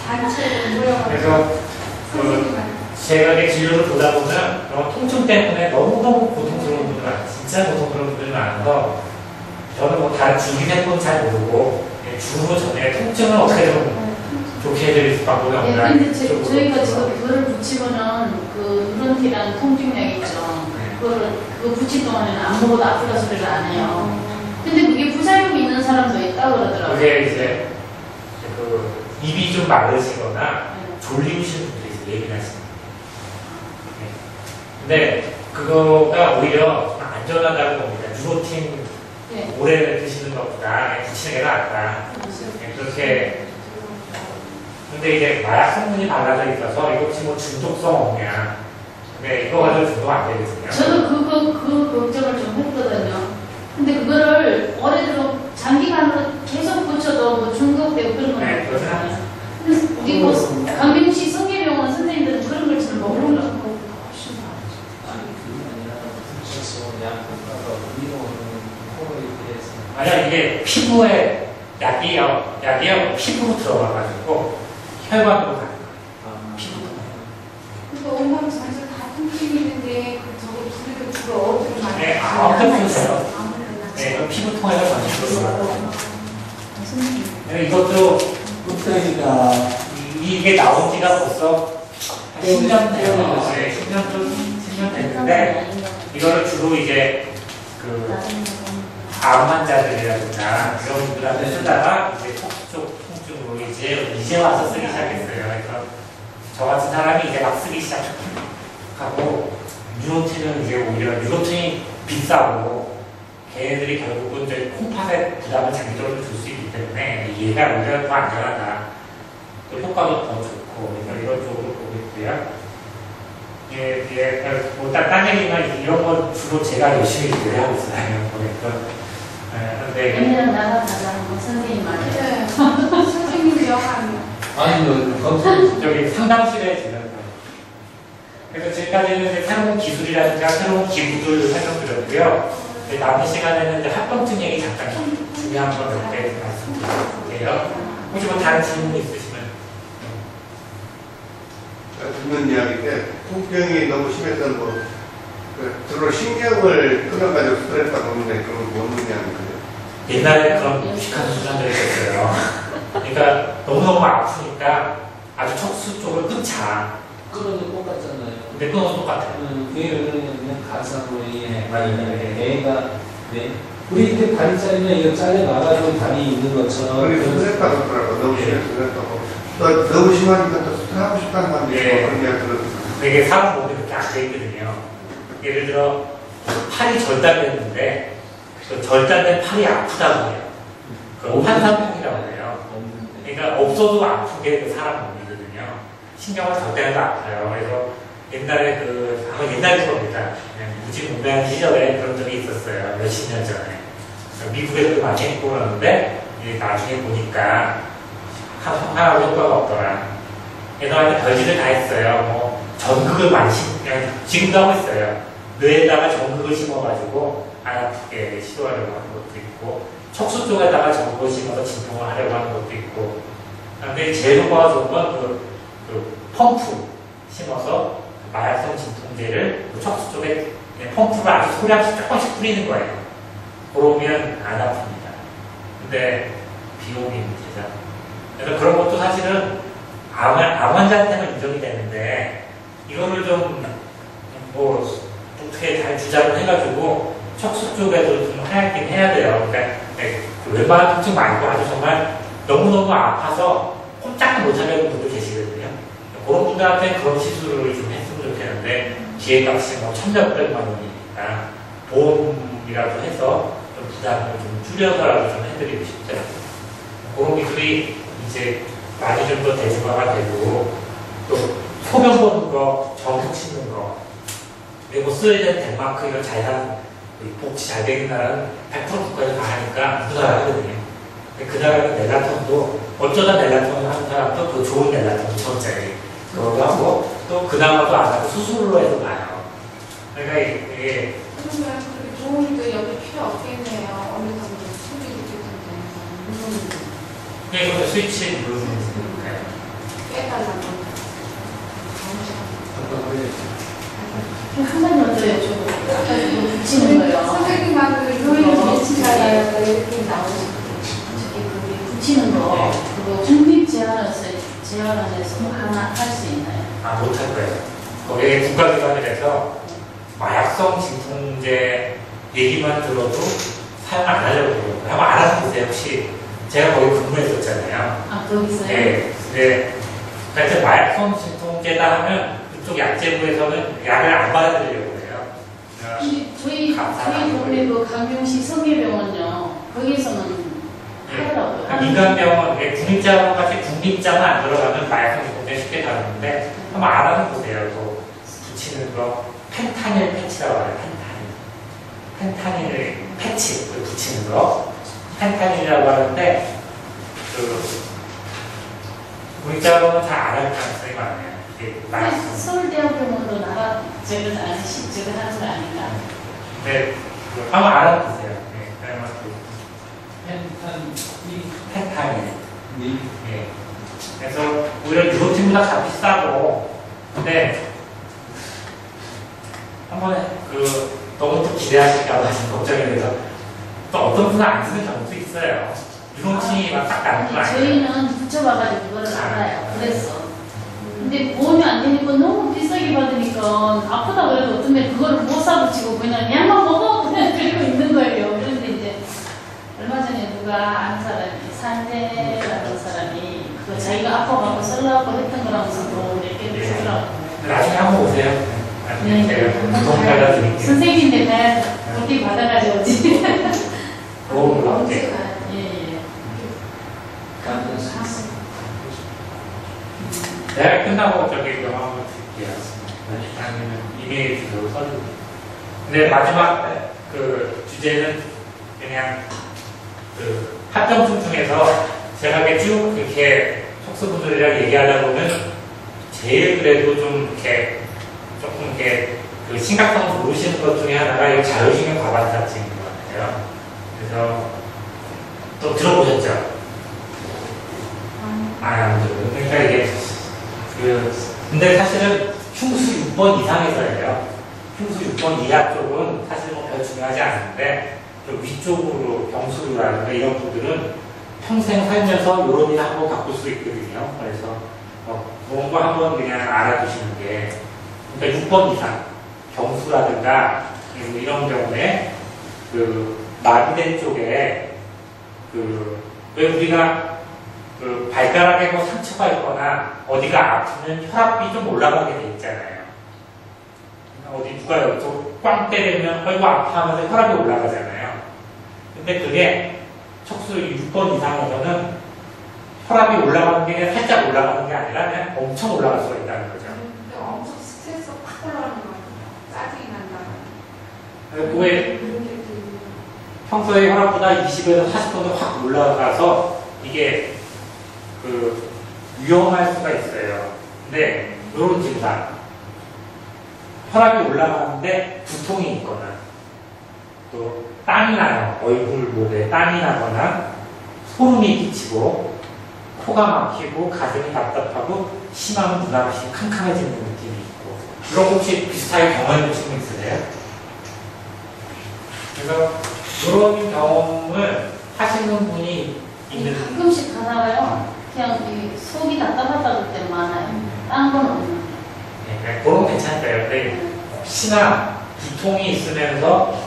단체로 모여가지고. 그래서 제가 이렇게 진료를 보다 보면 그런 통증 때문에 너무너무 고통스러운 분들 많아요. 진짜 고통스러운 분들이 많아서 저는 뭐 다른 주기세포는 잘 모르고 주로 전에 통증을 어떻게 좀 좋게 해드릴 방법이 네, 없나. 근데 저희가 지금 그거를 붙이면은 그 누런티라는 통증약 있죠. 그거 붙일 동안에는 안 먹어도 아프다 소리를 안 해요. 근데 그게 부작용이 있는 사람도 있다고 그러더라고요. 그게 이제 그 입이 좀 마르시거나 졸리우시는 분들이 있어요. 예민하시는. 네. 근데 그거가 오히려 안전하다고 봅니다. 누로틴 네. 오래 드시는 것보다 붙이는 게 낫다. 네, 그렇게. 근데 이제 마약 성분이 발라져 있어서 이거 혹시 뭐 중독성 없냐. 근데 이거 가지고 중독 안 되거든요. 저도 그 걱정을 좀 했거든요. 근데 그거를 오래도록 장기간으로 계속 붙여도 뭐 중독되고 그런 건 네, 그렇죠. 없거든요. 근데 우리 뭐 강명시 성계병원 선생님들은 그런 걸 잘 모르더라고요. 만약 이게 피부에 약이요 피부로 들어가가지고 혈관으로 가는 거예요. 피부로. 근데 온몸 전체 다 통증이 있는데 저거 그래도 주로 어디로 많이 네, 아무튼 보세요. 네, 이거 피부 통해서 전체로 들어가요. 이것도 뚝배기가 이게 나온 지가 벌써 10년 돼요. 네, 10년 됐는데 이거를 주로 이제 그 암 환자들이라든가 이런 분들한테 쓰다가 이제 턱 쪽 통증으로 이제 와서 쓰기 시작했어요. 그래서 저 같은 사람이 이제 막 쓰기 시작하고 뉴로틴은 이제 오히려 뉴로틴이 비싸고 걔네들이 결국은 이제 콩팥에 부담을 장기적으로 줄 수 있기 때문에 얘가 오히려 더 안전하다. 또 효과도 더 좋고 그래서 이런 쪽으로 보고 있고요. 예, 뭐 딴 얘기만 이런 건 주로 제가 열심히 노래하고 있어요. 그러니까 근데 언니랑 나가자는 거 선생님 말이에요. 네. 선생님이 영화하면. 아니, 거기 저기 상담실에 지금 그래서 지금까지는 이제 새로운 기술이라든가 새로운 기구들 설명드렸고요. 남은 시간에는 이제 합병증 얘기 잠깐 중요한 거 몇 개 말씀드릴게요. 혹시 뭐 다른 질문 있으시면 듣는 이야기인데 통증이 너무 심했던 거 주로 신경을 끊어가지고 스트레스가 오는데 그건 뭔 이야기인가요? 옛날에 그런 무식한 수술들이 있었어요. 그러니까 너무너무 아프니까 아주 척수 쪽을 끊자. 끊어도 똑같잖아요. 근데 끊어도 똑같아요. 뇌를 그냥 가상으로 해. 맞아요. 뇌가, 네. 우리 이렇게 다리 잘리면 이거 잘려나가지고 다리 있는 것처럼. 그게 스트레스가 그렇더라고. 너무 심해서 또 너무 심하니까 또 스트레스 하고 싶다는 사람들이 예. 그런 이야기 들었어요. 되게 사람 몸이 그렇게 안 돼 있거든요. 예를 들어 팔이 절단됐는데 그 절단된 팔이 아프다고 해요. 그 환상통이라고 해요. 그러니까 없어도 아픈 게 그 사람 몸이거든요. 신경을 절단해도 아파요. 그래서 옛날에 아마 옛날 겁니다. 무지무지한 시절에 그런 적이 있었어요. 몇십 년 전에. 미국에도 많이 했고 그러는데 나중에 보니까 하나도 효과가 없더라. 애들한테 별짓을 다 했어요. 뭐 전극을 많이 지금도 하고 있어요. 뇌에다가 전극을 심어가지고 안 아프게 시도하려고 하는 것도 있고 척수 쪽에다가 전극을 심어서 진통을 하려고 하는 것도 있고 근데 제일 효과가 좋은 건 그 펌프 심어서 마약성 진통제를 그 척수 쪽에 펌프를 아주 소량 조금씩 뿌리는 거예요. 그러면 안 아픕니다. 근데 비용이 문제죠. 그래서 그런 것도 사실은 암 환자한테는 인정이 되는데 이거를 좀 뭐 어떻게 잘 주장을 해가지고 척수 쪽에도 좀 하얗긴 해야 돼요. 그러니까 웬만한 통증 말고 아주 정말 너무너무 아파서 꼼짝도 못하는 분도 계시거든요. 그런 분들한테 그런 시술을 좀 했으면 좋겠는데 기획값이 뭐 1,몇백만 원이니까 보험이라도 해서 좀 부담을 좀 줄여서라도 좀 해드리고 싶죠. 그런 기술이 이제 많이 좀 더 대중화가 되고 또 소변 보는 거, 정육 씻는 거 그리고 스웨덴, 덴마크 이런 자연 복지 잘 되는 나라는 100% 국가에서 다 하니까 그 나라 하거든요. 그 나라는 멜라톤도 어쩌다 멜라톤을 하는 사람도 더 좋은 멜라톤 천짜리 그거 하고 또 그나마도 안 하고 수술로 해서 나요. 그러니까 이게 그러면 그렇게 좋은 게 여기 필요 없겠네요. 어느 정도 소비를 듣는데. 이거 스위치 누르는 거예요. 깨달라고. 한번 여쭤요. 저거 붙이는 거예요. 선생님하고 교육을 미치잖아요. 이렇게 나오시고. 저기 붙이는 거 그거 중립 제한해서 하나 할 수 있나요? 못할 거예요. 거기에 국가기관이라서 마약성 진통제 얘기만 들어도 사용 안 하려고 그러고 한번 알아보세요. 혹시 제가 거기 근무했었잖아요. 아, 거기서요? 네. 네. 그러니까 마약성 진통제다 하면 그쪽 약제부에서는 약을 안 받아들이려고 해요. 근데 저희 동네 그 강명시 성계병원요. 거기서는 하더라고요. 민간병원, 국립자하고 같이 국립자만 안 들어가면 마약성 진통제 쉽게 다루는데 한번 알아보세요. 또 붙이는 거 펜타닐 패치라고 해요. 펜타닐 패치 붙이는 거 펜타닐이라고 하는데 국립자로는 잘 안 할 가능성이 많아요. 서울대학병원도 나가 저걸 하는 거 아닌가? 네, 한번 알아보세요. 네, 그러면 펜타닐. 네. 그래서 오히려 유로팀보다 다 비싸고, 근데 한번 너무 또 기대하실까봐 걱정이 돼서 또 어떤 분은 안 쓰는 경우도 있어요. 유로팀이 막 딱 나는 거 아니에요? 저희는 붙여봐가지고 그거를 알아요. 그랬어. 근데 보험이 안 되니까 너무 비싸게 받으니까 아프다 그래도 어떤 데 그거를 못 사붙이고 그냥 약만 먹어 그냥 그리고 있는 거예요. 그런데 이제 얼마 전에 누가 아는 사람이 산대라는 사람이 그거 자기가 아파갖고 쓰려고 했던 거라면서 몇 개를 주더라고. 나중에 한번 오세요. 나중에 제가 도움 받아드릴게요. 선생님인데 그냥 어떻게 받아가지고 오지. 도움을 받을게요. 예. 대학 끝나고 저기 영화 한번 드릴게요. 아니면 이메일 주소로 써주세요. 근데 마지막 그 주제는 그냥 그 합병증 중에서 제가 이렇게 쭉 이렇게 척수분들이랑 얘기하다 보면 제일 그래도 좀 이렇게 조금 이렇게 그 심각성을 모르시는 것 중에 하나가 이 자율신경 과반사증인 것 같아요. 그래서 또 들어보셨죠? 안 들어요. 그러니까 이게 근데 사실은 흉수 6번 이상에서예요. 흉수 6번 이하 쪽은 사실 뭐 별 중요하지 않은데 좀 위쪽으로 병수류라든가 이런 분들은 평생 살면서 이런 일 한번 겪을 수 있거든요. 그래서 그런 거 한번 그냥 알아두시는 게, 그러니까 6번 이상 병수라든가 이런 경우에 그 마비된 쪽에 왜 우리가 그 발가락에 뭐 상처가 있거나 어디가 아프면 혈압이 좀 올라가게 돼 있잖아요. 어디 누가 여기서 꽝 때리면 아이고 아파하면서 혈압이 올라가잖아요. 근데 그게 척수 6번 이상에서는 혈압이 올라가는 게 살짝 올라가는 게 아니라 그냥 엄청 올라갈 수가 있다는 거죠. 근데 엄청 스트레스 확 올라가는 거 같아요. 짜증이 난다. 왜 평소에 혈압보다 20에서 40% 확 올라가서 이게 위험할 수가 있어요. 근데 이런 증상, 혈압이 올라가는데 두통이 있거나 또 땀이 나요. 얼굴 목에 땀이 나거나 소름이 끼치고 코가 막히고 가슴이 답답하고 심하면 눈앞이 캄캄해지는 느낌이 있고, 이런 거 혹시 비슷하게 경험해 보신 분 있으세요? 그래서 이런 경험을 하시는 분이 있는. 가끔씩 가다가요, 그냥 이 속이 답답하다고 때 많아요. 딴 건 없는데. 네, 그런 건 괜찮아요. 근데 혹시나 두통이 있으면서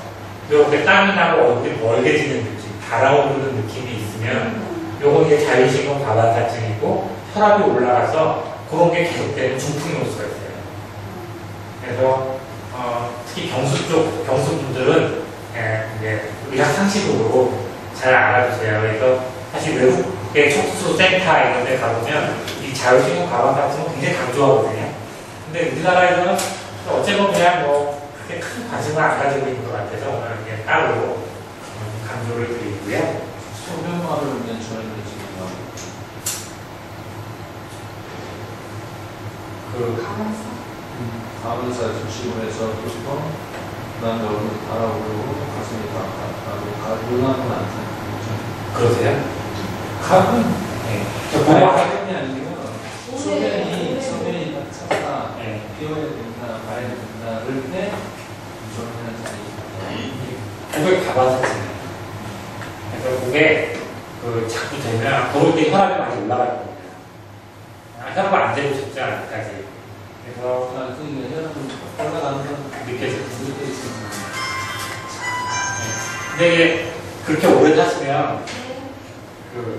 이렇게 땀이 나고 얼굴이 멀개지는 느낌, 달아오르는 느낌이 있으면 요건 이게 자율신경 과반사증이고 혈압이 올라가서 그런 게 계속되는 중풍이 올 수가 있어요. 그래서 특히 경수분들은 이제 의학 상식으로 잘 알아주세요. 그래서 사실 외국의 척수센터 이런 데 가보면 이 자율신경 과반사증은 굉장히 강조하거든요. 근데 우리나라에서는 어째서 그냥 뭐 그렇게 큰 관심을 안 가지고 있는 것 같아서 오늘 이렇게 따로 강조를 드리고요. 소변말을 연출하는 게 지금 가만사 중심으로 해서 부터 그다음에 얼굴 달아오르고 가슴이 답답하고 놀라는 않잖아요. 그러세요? 가끔 네. 가끔이 아니고 소변이 차가 비워야 된다, 말야 된다 그럴 때 조절하는 자리. 그게 가반사증이에요. 그래서 그게 자꾸 되면 그럴 때 혈압이 많이 올라갈 겁니다. 혈압을 안 재보셨죠, 아직까지. 그래서 그러니까 혈압은 올라가는 건 느껴집니다. 근데 이게 그렇게 오래 사시면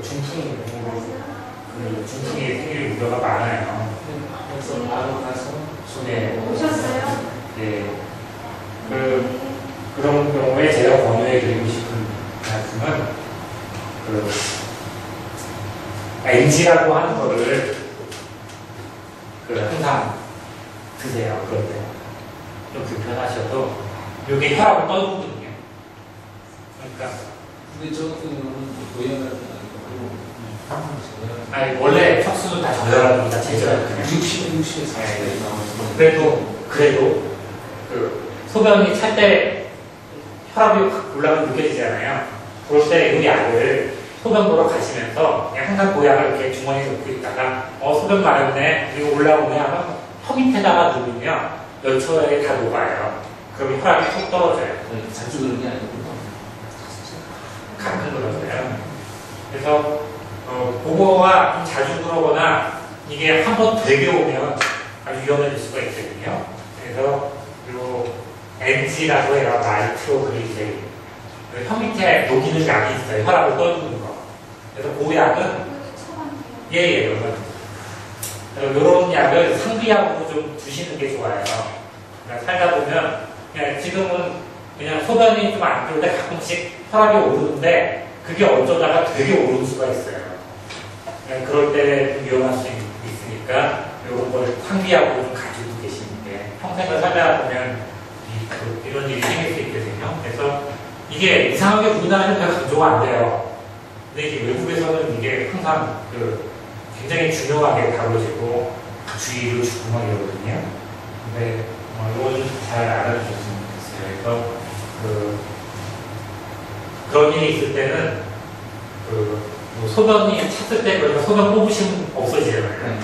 중풍이 생길 우려가 많아요. 그래서 바로 가서 네. 오셨어요? 네. 그런 경우에 제가 권유해드리고 싶은 말씀은 NG라고 하는 거를 항상 드세요. 그럴 때 좀 불편하셔도 이게 혈압을 떨구거든요. 그러니까 근데 저 같은 경우는 고혈압이 아니고 아니 원래 척수는 다 저혈압이 다 제저혈압이거든요. 60에서 40에 나오는 그래도 소변이 찰 때 혈압이 올라가면 느껴지잖아요. 그럴 때 이 약을 소변 보러 가시면서 그냥 항상 그 약을 이렇게 주머니에 넣고 있다가 소변 마렵네, 그리고 올라오네 하면 턱 밑에다가 누르면 몇 초에 다 녹아요. 그러면 혈압이 속 떨어져요. 자주 그런 게 아니고 가끔 그러세요. 그래서 그거와 좀 자주 그러거나 이게 한번 되게 오면 아주 위험해질 수가 있거든요. 그래서 요 NG라고 해요. 나이트로글리세린. 혀 밑에 녹이는 약이 있어요. 혈압을 떨구는 거. 그래서 그 약은 이런 약을 상비약으로 좀 주시는 게 좋아요. 그러니까 살다 보면 그냥 지금은 그냥 소변이 좀 안 들어올 때 가끔씩 혈압이 오르는데 그게 어쩌다가 되게 오를 수가 있어요. 그럴 때 좀 위험할 수 있으니까 이런 걸 상비약으로 좀 가지고 계시는 게 평생을 살다 보면 이런 일이 생길 수 있거든요. 그래서 이게 이상하게 우리나라에는 별 강조가 안 돼요. 근데 이제 외국에서는 이게 항상 그 굉장히 중요하게 다뤄지고 주의를 주고 막 이러거든요. 근데 이거 좀 잘 알아주셨으면 좋겠어요. 그래서 그런 일이 있을 때는 뭐 소변이 찼을 때 그러니까 소변 뽑으시면 없어지잖아요.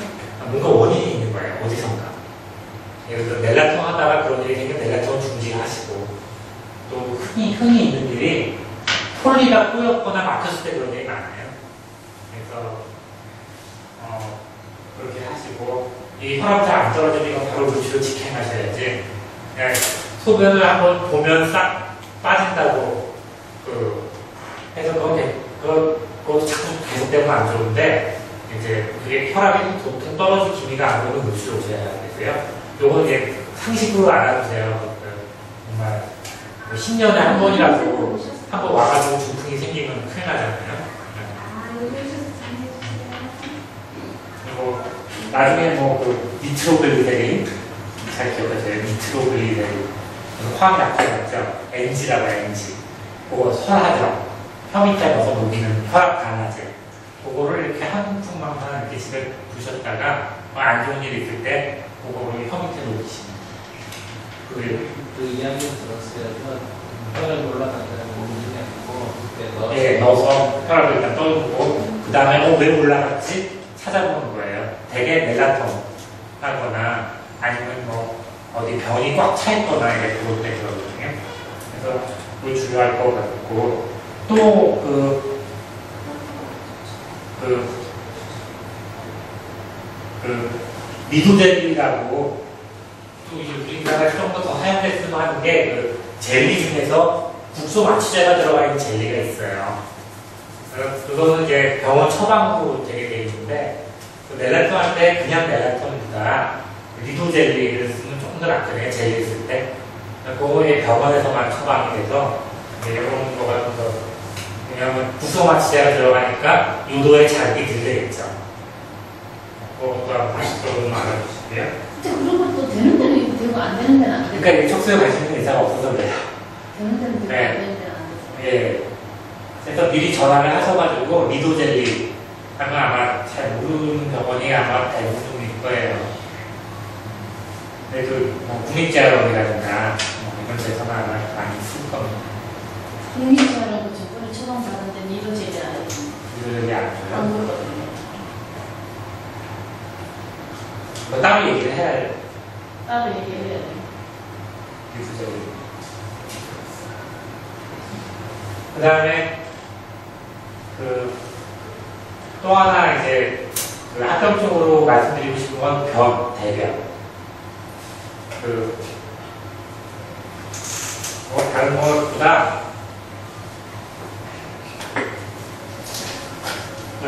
뭔가 원인이 있는 거예요. 어디선가. 예를 들어 멜라톤 하다가 그런 일이 생기면 멜라톤 중지하시고 또 흔히 있는 일이 폴리가 꼬였거나 막혔을 때 그런 일이 많아요. 그래서 그렇게 하시고 이 혈압이 잘 안 떨어지면 바로 루치로 직행하셔야지 그냥 소변을 한번 보면 싹 빠진다고 해서 그거 자꾸 계속되면 안 좋은데 이제 그게 혈압이 보통 떨어질 기미가 안 보면 루치로 오셔야 되고요. 요건 이제 상식으로 알아주세요. 정말 10년에 한 번이라도 한 번 와가지고 중풍이 생기면 큰일 나잖아요. 그리고 나중에 뭐 니트로글리세린 잘 기억하세요. 니트로글리세린 화학약제 맞죠? NG라고 해요. NG. 그거 설하죠. 혀밑에 넣어서 녹이는 혈압 강화제. 그거를 이렇게 한 통만만 이렇게 집에 두셨다가 안 좋은 일이 있을 때 그거를 혀밑에 녹이시면. 그 이야기 들었어요. 혈압이 올라간다는 문제가 아니고 그때 넣어서 예, 넣어서 혈압을 일단 떨어주고 그 다음에 왜 올라갔지? 찾아보는 거예요. 대개 멜라톤 하거나 아니면 뭐 어디 병이 꽉 차 있거나 이렇게 그럴 때 그러거든요. 그래서 그걸 중요할 것 같고 또 리도젤리라고 또 우리나라에 좀 더 사용됐으면 하는 게 젤리 중에서 국소 마취제가 들어가 있는 젤리가 있어요. 그거는 이제 병원 처방으로 되게 돼 있는데 멜라톤 할 때 그냥 멜라톤보다 리도젤리를 쓰면 조금 더 낫거든요. 젤리 쓸 때. 그거 병원에서만 처방이 돼서 이런 거가 좀 더 왜냐하면 국소 마취제가 들어가니까 유도에 자극이 들려있죠. 그거가 좀 알아주시고요. 근데 그런 것도 되는 데는 있고 되고 안 되는 데는 안 돼요. 그러니까 이 척수에 관심 있는 의사가 없어서 그래요. 되는 데는 되고 네. 안 되는 데는 안 돼요. 예. 그래서 미리 전화를 하셔가지고 리도젤리 하면 아마 잘 모르는 병원이 아마 대부분일 거예요. 근데 국립대학원이라든가 이런 데서는 아마 많이 쓸 겁니다. 국립대학원도 저번에 처방받은 데는 이루어지지 않아요. 리도젤리 안 줘요. 안 그러거든요. 뭐 따로 얘기를 해야 해요. 따로 얘기해야 돼요. 리도젤리. 그 다음에 또 하나 이제 합병적으로 말씀드리고 싶은 건 대변. 다른 것보다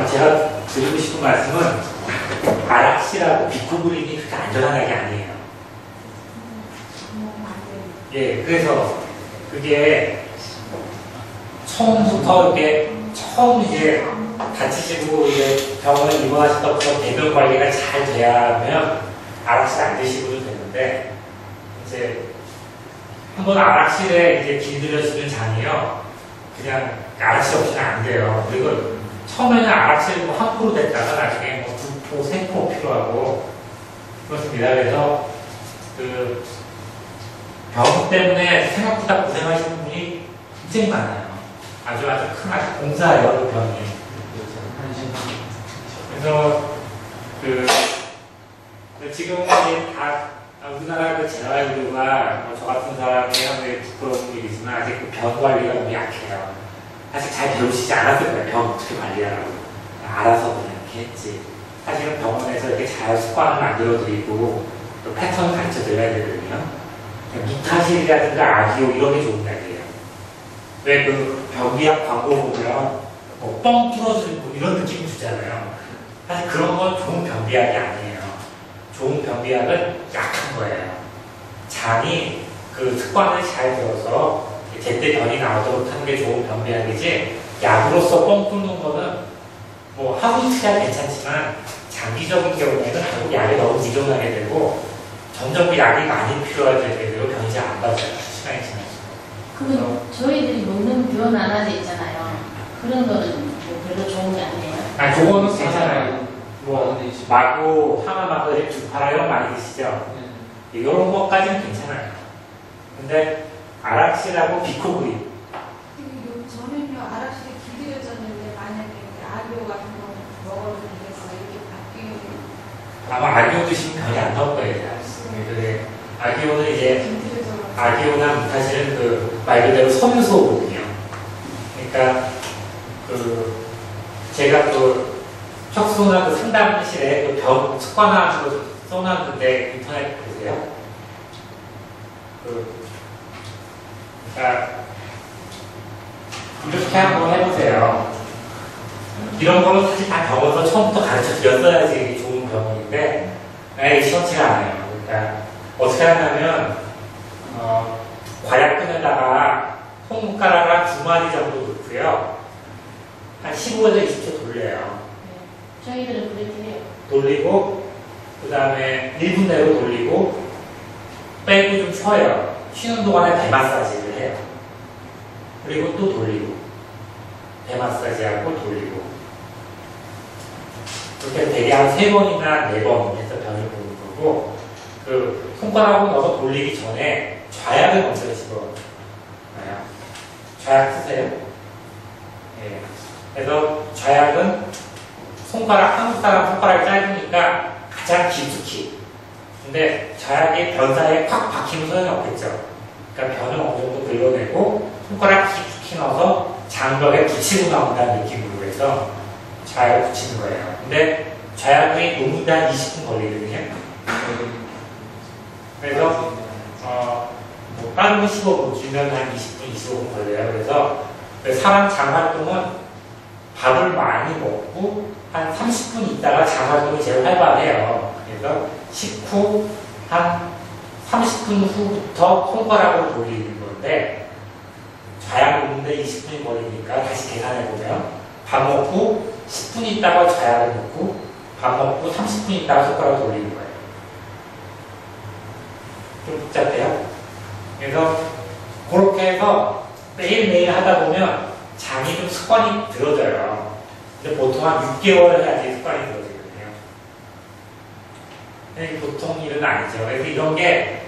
제가 드리고 싶은 말씀은 아락시라고 비코브린이 그렇게 안전한 약이 아니에요. 예, 그래서 그게 처음 이제 다치시고 이제 병원에 입원하시다부터 대변 관리가 잘 돼야 하면 아락실 안 드시고도 되는데 이제 한번 아락실에 이제 길들여지는 장이요 그냥 아락실 없이는 안 돼요. 그리고 처음에는 아락실 뭐 한 포로 됐다가 나중에 뭐 2포, 3포 필요하고 그렇습니다. 그래서 병 때문에 생각보다 고생하시는 분이 굉장히 많아요. 아주 큰 공사예요, 그 병이. 그래서 지금 이제 다 우리나라 재활의료가 저 같은 사람이 하는 부끄러운 일이지만 아직 그 병 관리가 너무 약해요. 사실 잘 배우시지 않았을 거예요. 병 어떻게 관리하라고. 알아서 그냥 이렇게 했지. 사실은 병원에서 이렇게 잘 습관을 만들어드리고 또 패턴을 가르쳐드려야 되거든요. 무타실이라든가 아기오 이런 게 좋은 약이에요. 왜 병리학 광고 보면 뻥 뚫어주고 이런 느낌 주잖아요. 사실 그런 건 좋은 병리학이 아니에요. 좋은 병리학은 약한 거예요. 장이 습관을 잘 들어서 제때 변이 나오도록 하는 게 좋은 병리학이지 약으로서 뻥 뚫는 거는 뭐 하루 이틀이야 괜찮지만 장기적인 경우에는 결국 약에 너무 의존하게 되고 점점 그 약이 많이 필요하게 되고 병이 잘 안 빠져요. 시간이 지날수록. 그럼 저희들이 먹는 변 안화제 있잖아요. 그런 거는 뭐 별로 좋은 게 아니에요. 아, 그거는 괜찮아요. 뭐, 네. 마구, 하마마구, 주파라 이런 거 많이 드시죠? 이런 것까지는 괜찮아요. 근데, 아락실하고 비코그린. 저는요, 아락실이 길들여졌는데, 만약에 아기오 같은 거 먹어도 되겠어. 이렇게 바뀌는 아마 아기오 드시면 별이 안 나올 거예요. 네. 아기오는 이제, 길들여져가지고. 아기오나 사실은 말 그대로 섬유소거든요. 그러니까, 제가 척수나 상담실에 병 습관화하는 거 써놨는데 인터넷 보세요. 그러니까 이렇게 한번 해보세요. 이런 거는 사실 다 병원에서 처음부터 가르쳐 드렸어야지 좋은 병원인데 시원치가 않아요. 그러니까 어떻게 하냐면 과약근에다가 손가락을 2마디 정도 넣고요. 한 15에서 20초 돌려요. 저희들은 그렇게 해요. 돌리고 그 다음에 1분 내로 돌리고 빼고 좀 쉬어요. 쉬는 동안에 배 마사지를 해요. 그리고 또 돌리고 배 마사지하고 돌리고 그렇게 대개 한 3번이나 4번 해서 변을 보는 거고 손가락을 넣어서 돌리기 전에 좌약을 먼저 집어넣어요. 좌약 쓰세요. 예. 그래서 좌약은 한국 사람 손가락이 짧으니까 가장 깊숙이. 근데 좌약이 변 사이에 팍 박히면 소용이 없겠죠. 그러니까 변을 어느 정도 긁어내고 손가락 깊숙이 넣어서 장벽에 붙이고 나온다는 느낌으로 해서 좌약을 붙이는 거예요. 근데 좌약이 녹는데 한 20분 걸리거든요. 그래서 뭐 빠르면 15분, 길면 한 20분, 25분 걸려요. 그래서 사람 장활동은 밥을 많이 먹고 한 30분 있다가 장활동이 제일 활발해요. 그래서 식후 한 30분 후부터 손가락으로 돌리는 건데 좌약 놓는데 20분이 걸리니까 다시 계산해보면 밥 먹고 10분 있다가 좌약을 놓고 밥 먹고 30분 있다가 손가락을 돌리는 거예요. 좀 복잡해요. 그래서 그렇게 해서 매일매일 하다 보면 장이 좀 습관이 들어져요. 근데 보통 한 6개월을 해야지 습관이 들어지거든요. 근데 보통 일은 아니죠. 그래서 이런 게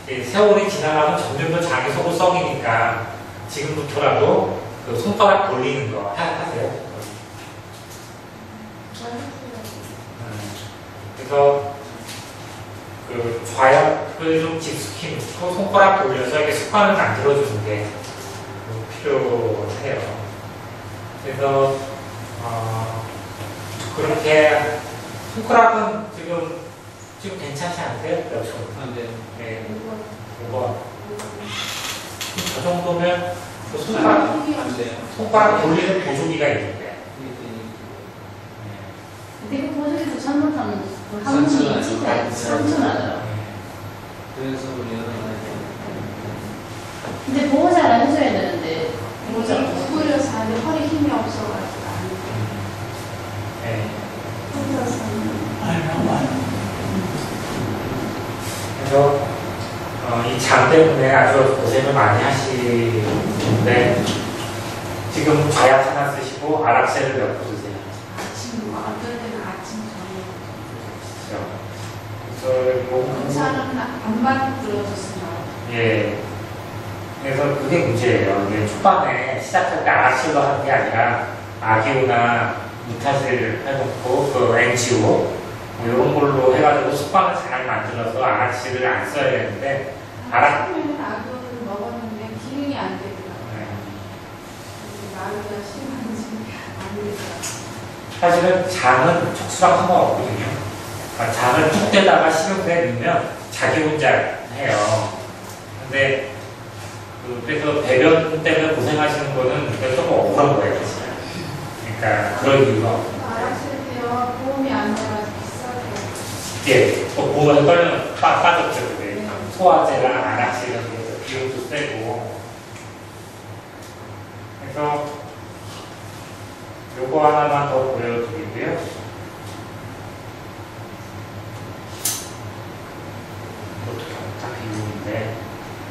세월이 지나가면 점점 더 장이 소구성이니까 지금부터라도 손가락 돌리는 거 하세요. 그래서 좌약을 좀 깊숙이 놓고 손가락 돌려서 이렇게 습관을 만들어주는 게 필요해요. 그래서 그렇게 손가락은 지금 괜찮지 않으세요? 몇 초? 네. 5번. 저 정도면 손가락 돌리는 보조기가 있는데. 근데 그 보조기도 잘못하면 한 분이 진짜 상처나더라고요. 그래서 우리는 근데 보호자가 해줘야 되는데 보호자가 구부려서 하는데 허리 힘이 없어가지고 안 돼. 네. 혼자서 그래서 이 장 때문에 아주 고생을 많이 하시는데 지금 좌약 하나 쓰시고 아락셀을 몇 번 쓰세요? 아침 어떨 때는 아침 그래서 의사는 반반 들어줬습니다. 예. 그래서 그게 문제예요. 이게 초반에 시작할 때 아락실로 하는 게 아니라 아기오나 무타실 해놓고 NGO 뭐 이런 걸로 해가지고 습관을 잘 만들어서 아락실을 안 써야 되는데 처음에는 아기오를 먹었는데 기능이 안 되더라고요. 네. 마루가 심한지 안 되더라고요. 사실은 장은 척수랑 상관없거든요. 장을 쭉 떼다가 식용기에 넣으면 자기 혼자 해요. 근데 그래서 배변 때문에 고생하시는 거는 조금 억울한 거예요. 그러니까 그런 이유가 알았을때요. 보험이 안 나가서 비싸대요. 예, 또 보험에 떨면 빠졌죠. 그게 소화제랑 안약실 이런 게 비용도 세고. 그래서 요거 하나만 더 보여드리고요. 이것도 다 비용인데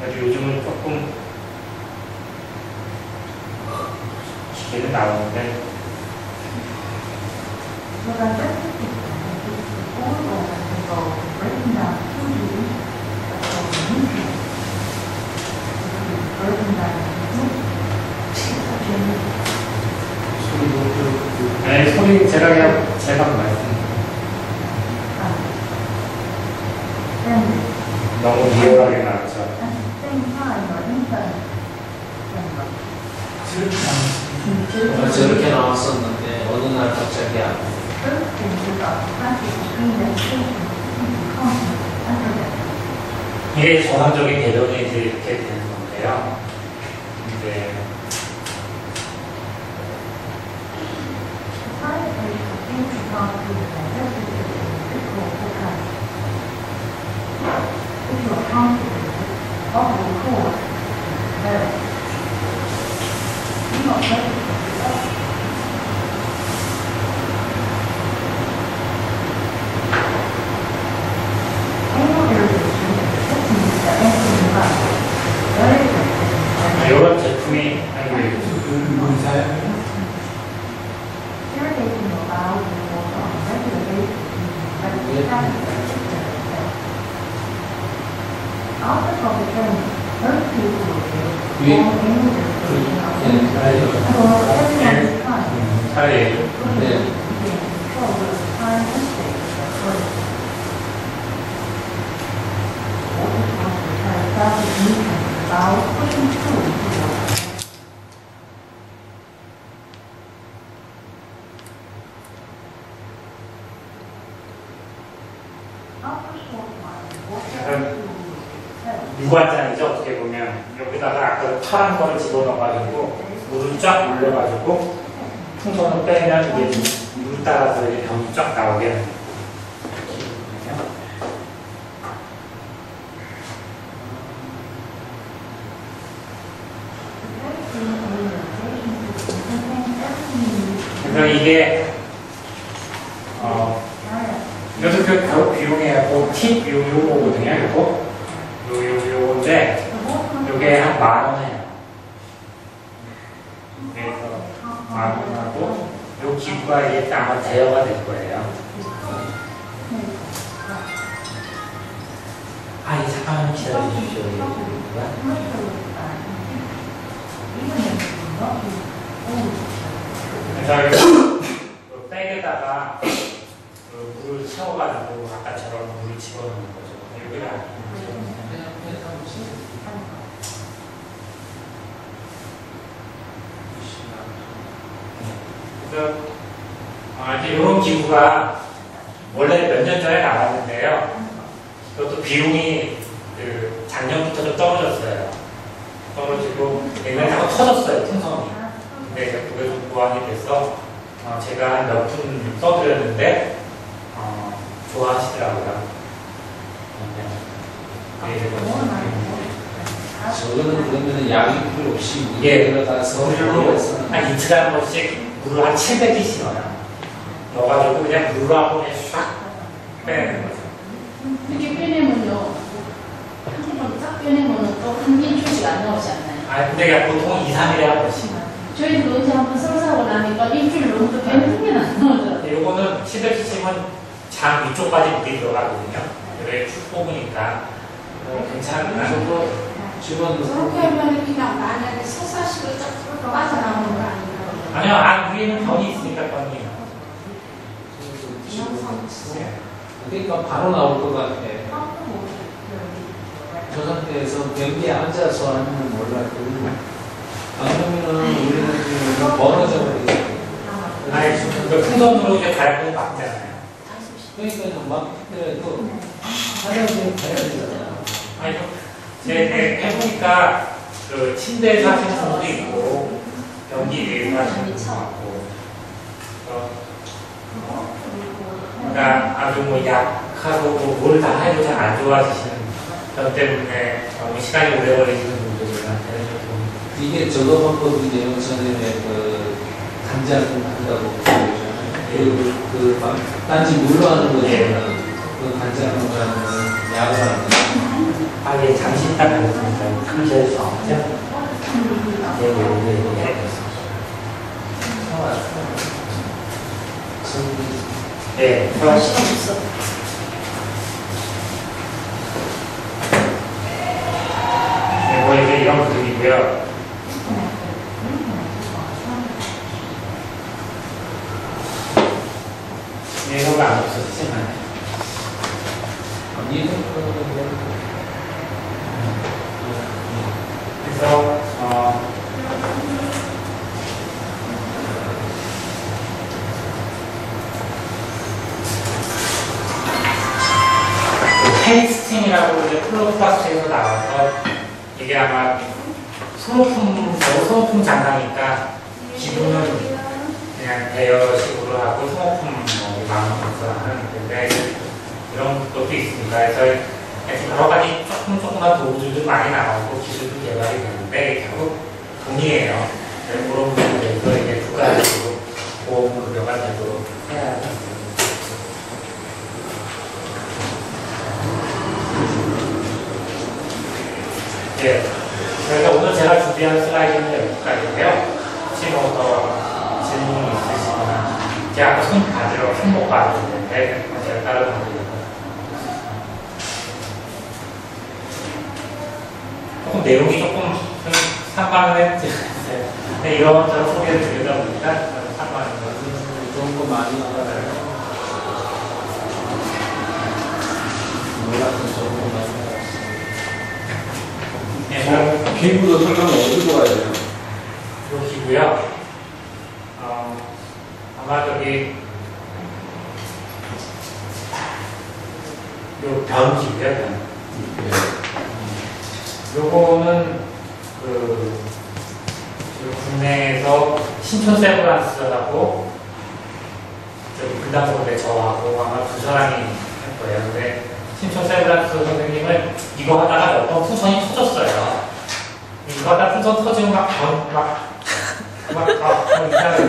그래도 요즘은 조금 뒤는 나오는데 네, 소리 제가 그냥 제가 말씀 너무 리얼하게 나왔죠. 저렇게 나왔었는데 어느 날 갑자기 안 이게 전환적인 개념이 이제 이렇게 되는 건데요. 이제 이런 제품이 한국에 문사요? 차례 네. 무관장이죠. 어떻게 보면 여기다가 아까 파란 거를 집어넣어가지고 물을 쫙 올려가지고 풍선을 빼면 이게 물 따라서 이렇게 병이 쫙 나오게 하는 거예요. 그래서 이게 이것도 그 비용이고 팁 요거거든요. 요건데 요게 한 10,000원이에요. 그래서 10,000원하고 요 기구가 이게 아마 대여가 될 거예요. 이 잠깐만 기다려주십시오. 그래서 요 백에다가 물을 채워가지고 아까처럼 물을 집어넣는 거죠. 여기다 그래서 이제 이런 기구가 원래 몇 년 전에 나왔는데요. 그것도 비용이 작년부터 좀 떨어졌어요. 떨어지고 옛날에 자꾸 터졌어요, 풍선이. 근데 이제 그게 좀 보완이 돼서 제가 한 몇 푼 써드렸는데 좋아하시더라고요. 저거는 그러면 양이 필요 없이 예, 물에 들어가서 물로 한 이틀에 한 번씩 물을 한 700g씩 넣어요. 넣어가지고 그냥 물로 한 번에 싹 빼내는 거죠. 이렇게 빼내면요. 한 번 딱 빼내면은 또 한 일주일씩 안 나오지 않나요? 근데 보통 2, 3일에 한 번씩. 저희도 어제 한번 설사하고 나니까 일주일 넘어도 배는 게 안 나오더라고요. 요거는 700cc면 장 위쪽까지 물이 들어가거든요. 그래 쭉 뽑으니까 괜찮나? 저렇게 하면 그냥 만약에 서사식으로 쫙 빠져나오는 거 아니에요? 아니요, 위에는 변이 있으니까 변이. 그러니까 바로 나올 것 같아. 저 상태에서 변기에 앉아서 하면 몰라도 안 그러면은 우리는 벌어져 버리죠. 그 풍선으로 이제 갈고 막잖아요. 그러니까 막 그래도 화장실 가야 되잖아. 해보니까 그 침대에서 하시는 분도 있고 변기 위에서 하시는 분도 있고 그러니까 아주 뭐 약하고 뭘 다 해도 잘 안 좋아지시는 것 때문에 너무 시간이 오래 걸리시는 분들한테는 좀 이게 저거 방법이네요. 전에 그 간장을 한다고 그러잖아요. 그 단지 물로 하는 거잖아요. 그 간장을 하는 약을 하는 거. 예, 잠시 있다 가겠습니다. 잠시해서 네, 네, 할 시간 없어. 네, 뭐 이제 이런 그림이고요. 네, 이거가 안 없었지만. 그래서 페이스팅이라고 이제 플로프박스에서 나와서 이게 아마 소모품 장사니까 기분은 그냥 대여식으로 하고 소모품 만원에서 하는 건데 이런 것도 있습니다. 그래서 여러 가지 조그만 도구들도 많이 나오고 기술도 개발이 되는데 결국 돈이에요. 그런 부분에 대해서 이제 국가적으로 보험급여가 되도록 해야 합니다. 네. 그래서 오늘 제가 준비한 슬라이드는 여기까지인데요. 혹시 뭐 더 질문이 있으시거나 제가 아까 손 가지러 손목 가지는데 제가 따로 가지려고 조금 내용이 조금 산만해. 근데 이런저런 소개를 드리다 보니까 산만한 거 좋은 거 많이 나와요. 몰랐던 좋은 거 많이 나왔어요. 네, 기부도 설명 어디로 가야 돼요? 여기고요. 아마 저기 요 변기고요. 변. 요거는 국내에서 신촌 세브란스하고 저기 분당서울대 저하고 아마 두 사람이 할 거예요. 근데 신촌 세브란스 선생님은 이거 하다가 몇 번 풍선이 터졌어요. 이거 하다 풍선 터지면 이상하게.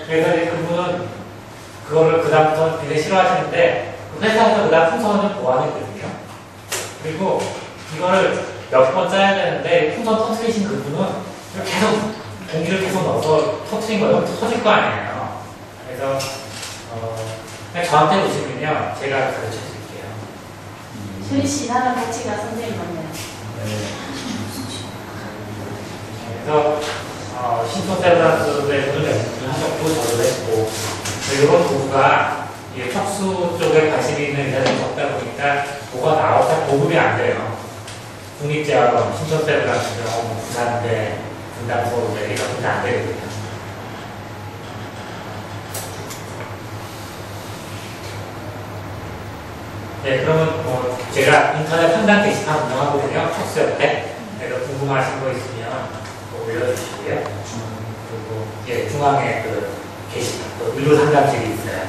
그래서 이제 그분은 그거를 그다음부터 굉장히 싫어하시는데 회사에서 그다음 풍선을 보완했거든요. 그리고 이거를 몇 번 짜야 되는데 풍선 터트리신 그분은 계속 공기를 계속 넣어서 터트린 거예요. 터질 거 아니에요. 그래서 그냥 저한테 오시면요 제가 가르쳐 드릴게요. 소리 씨 나랑 같이 가 선생님 만나요. 그래서 신촌 세브란스에서도 연습을 하셨고 저도 했고 이런 도구가 척수 쪽에 관심이 있는 의사들이 적다 보니까 뭐가 나와서 보급이 안 돼요. 국립대학원, 신촌 세브란스, 부산대, 분당서울대 이런 게 안 되거든요. 네, 그러면 제가 인터넷 상담 게시판 운영하거든요. 척수 옆에. 그래서 궁금하신 거 있으면 올려주시고요. 그리고 중앙에 게시판, 의료 상담실이 있어요.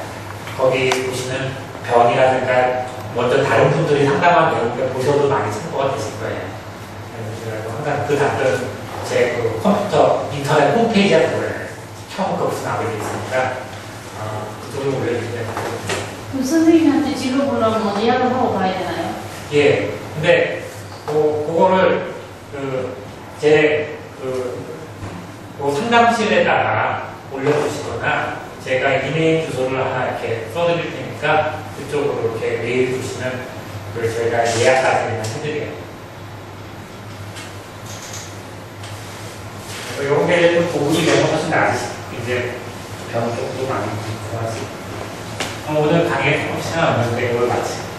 거기 보시면 병이라든가 먼저 다른 분들이 상담한 내용을 보셔도 많이 참고가 되실 거예요. 그래서 제가 항상 그 답변 제 컴퓨터 인터넷 홈페이지에 처음 거기서 나오게 있으니까 그쪽으로 올려주시면 됩니다. 그럼 선생님한테 진로 보려면 예약을 하고 가야 되나요? 예. 근데 그거를 제 상담실에다가 올려주시거나 제가 이메일 주소를 하나 이렇게 써드릴 테니까 그쪽으로 이렇게 메일 주시면 저희가 예약까지 해드려요. 그래서 요게 좀 도움이 되면 훨씬 나으시고 이제 병 쪽도 많이 궁금하시고 오늘 강의 30시간 왔는데 이걸 마치고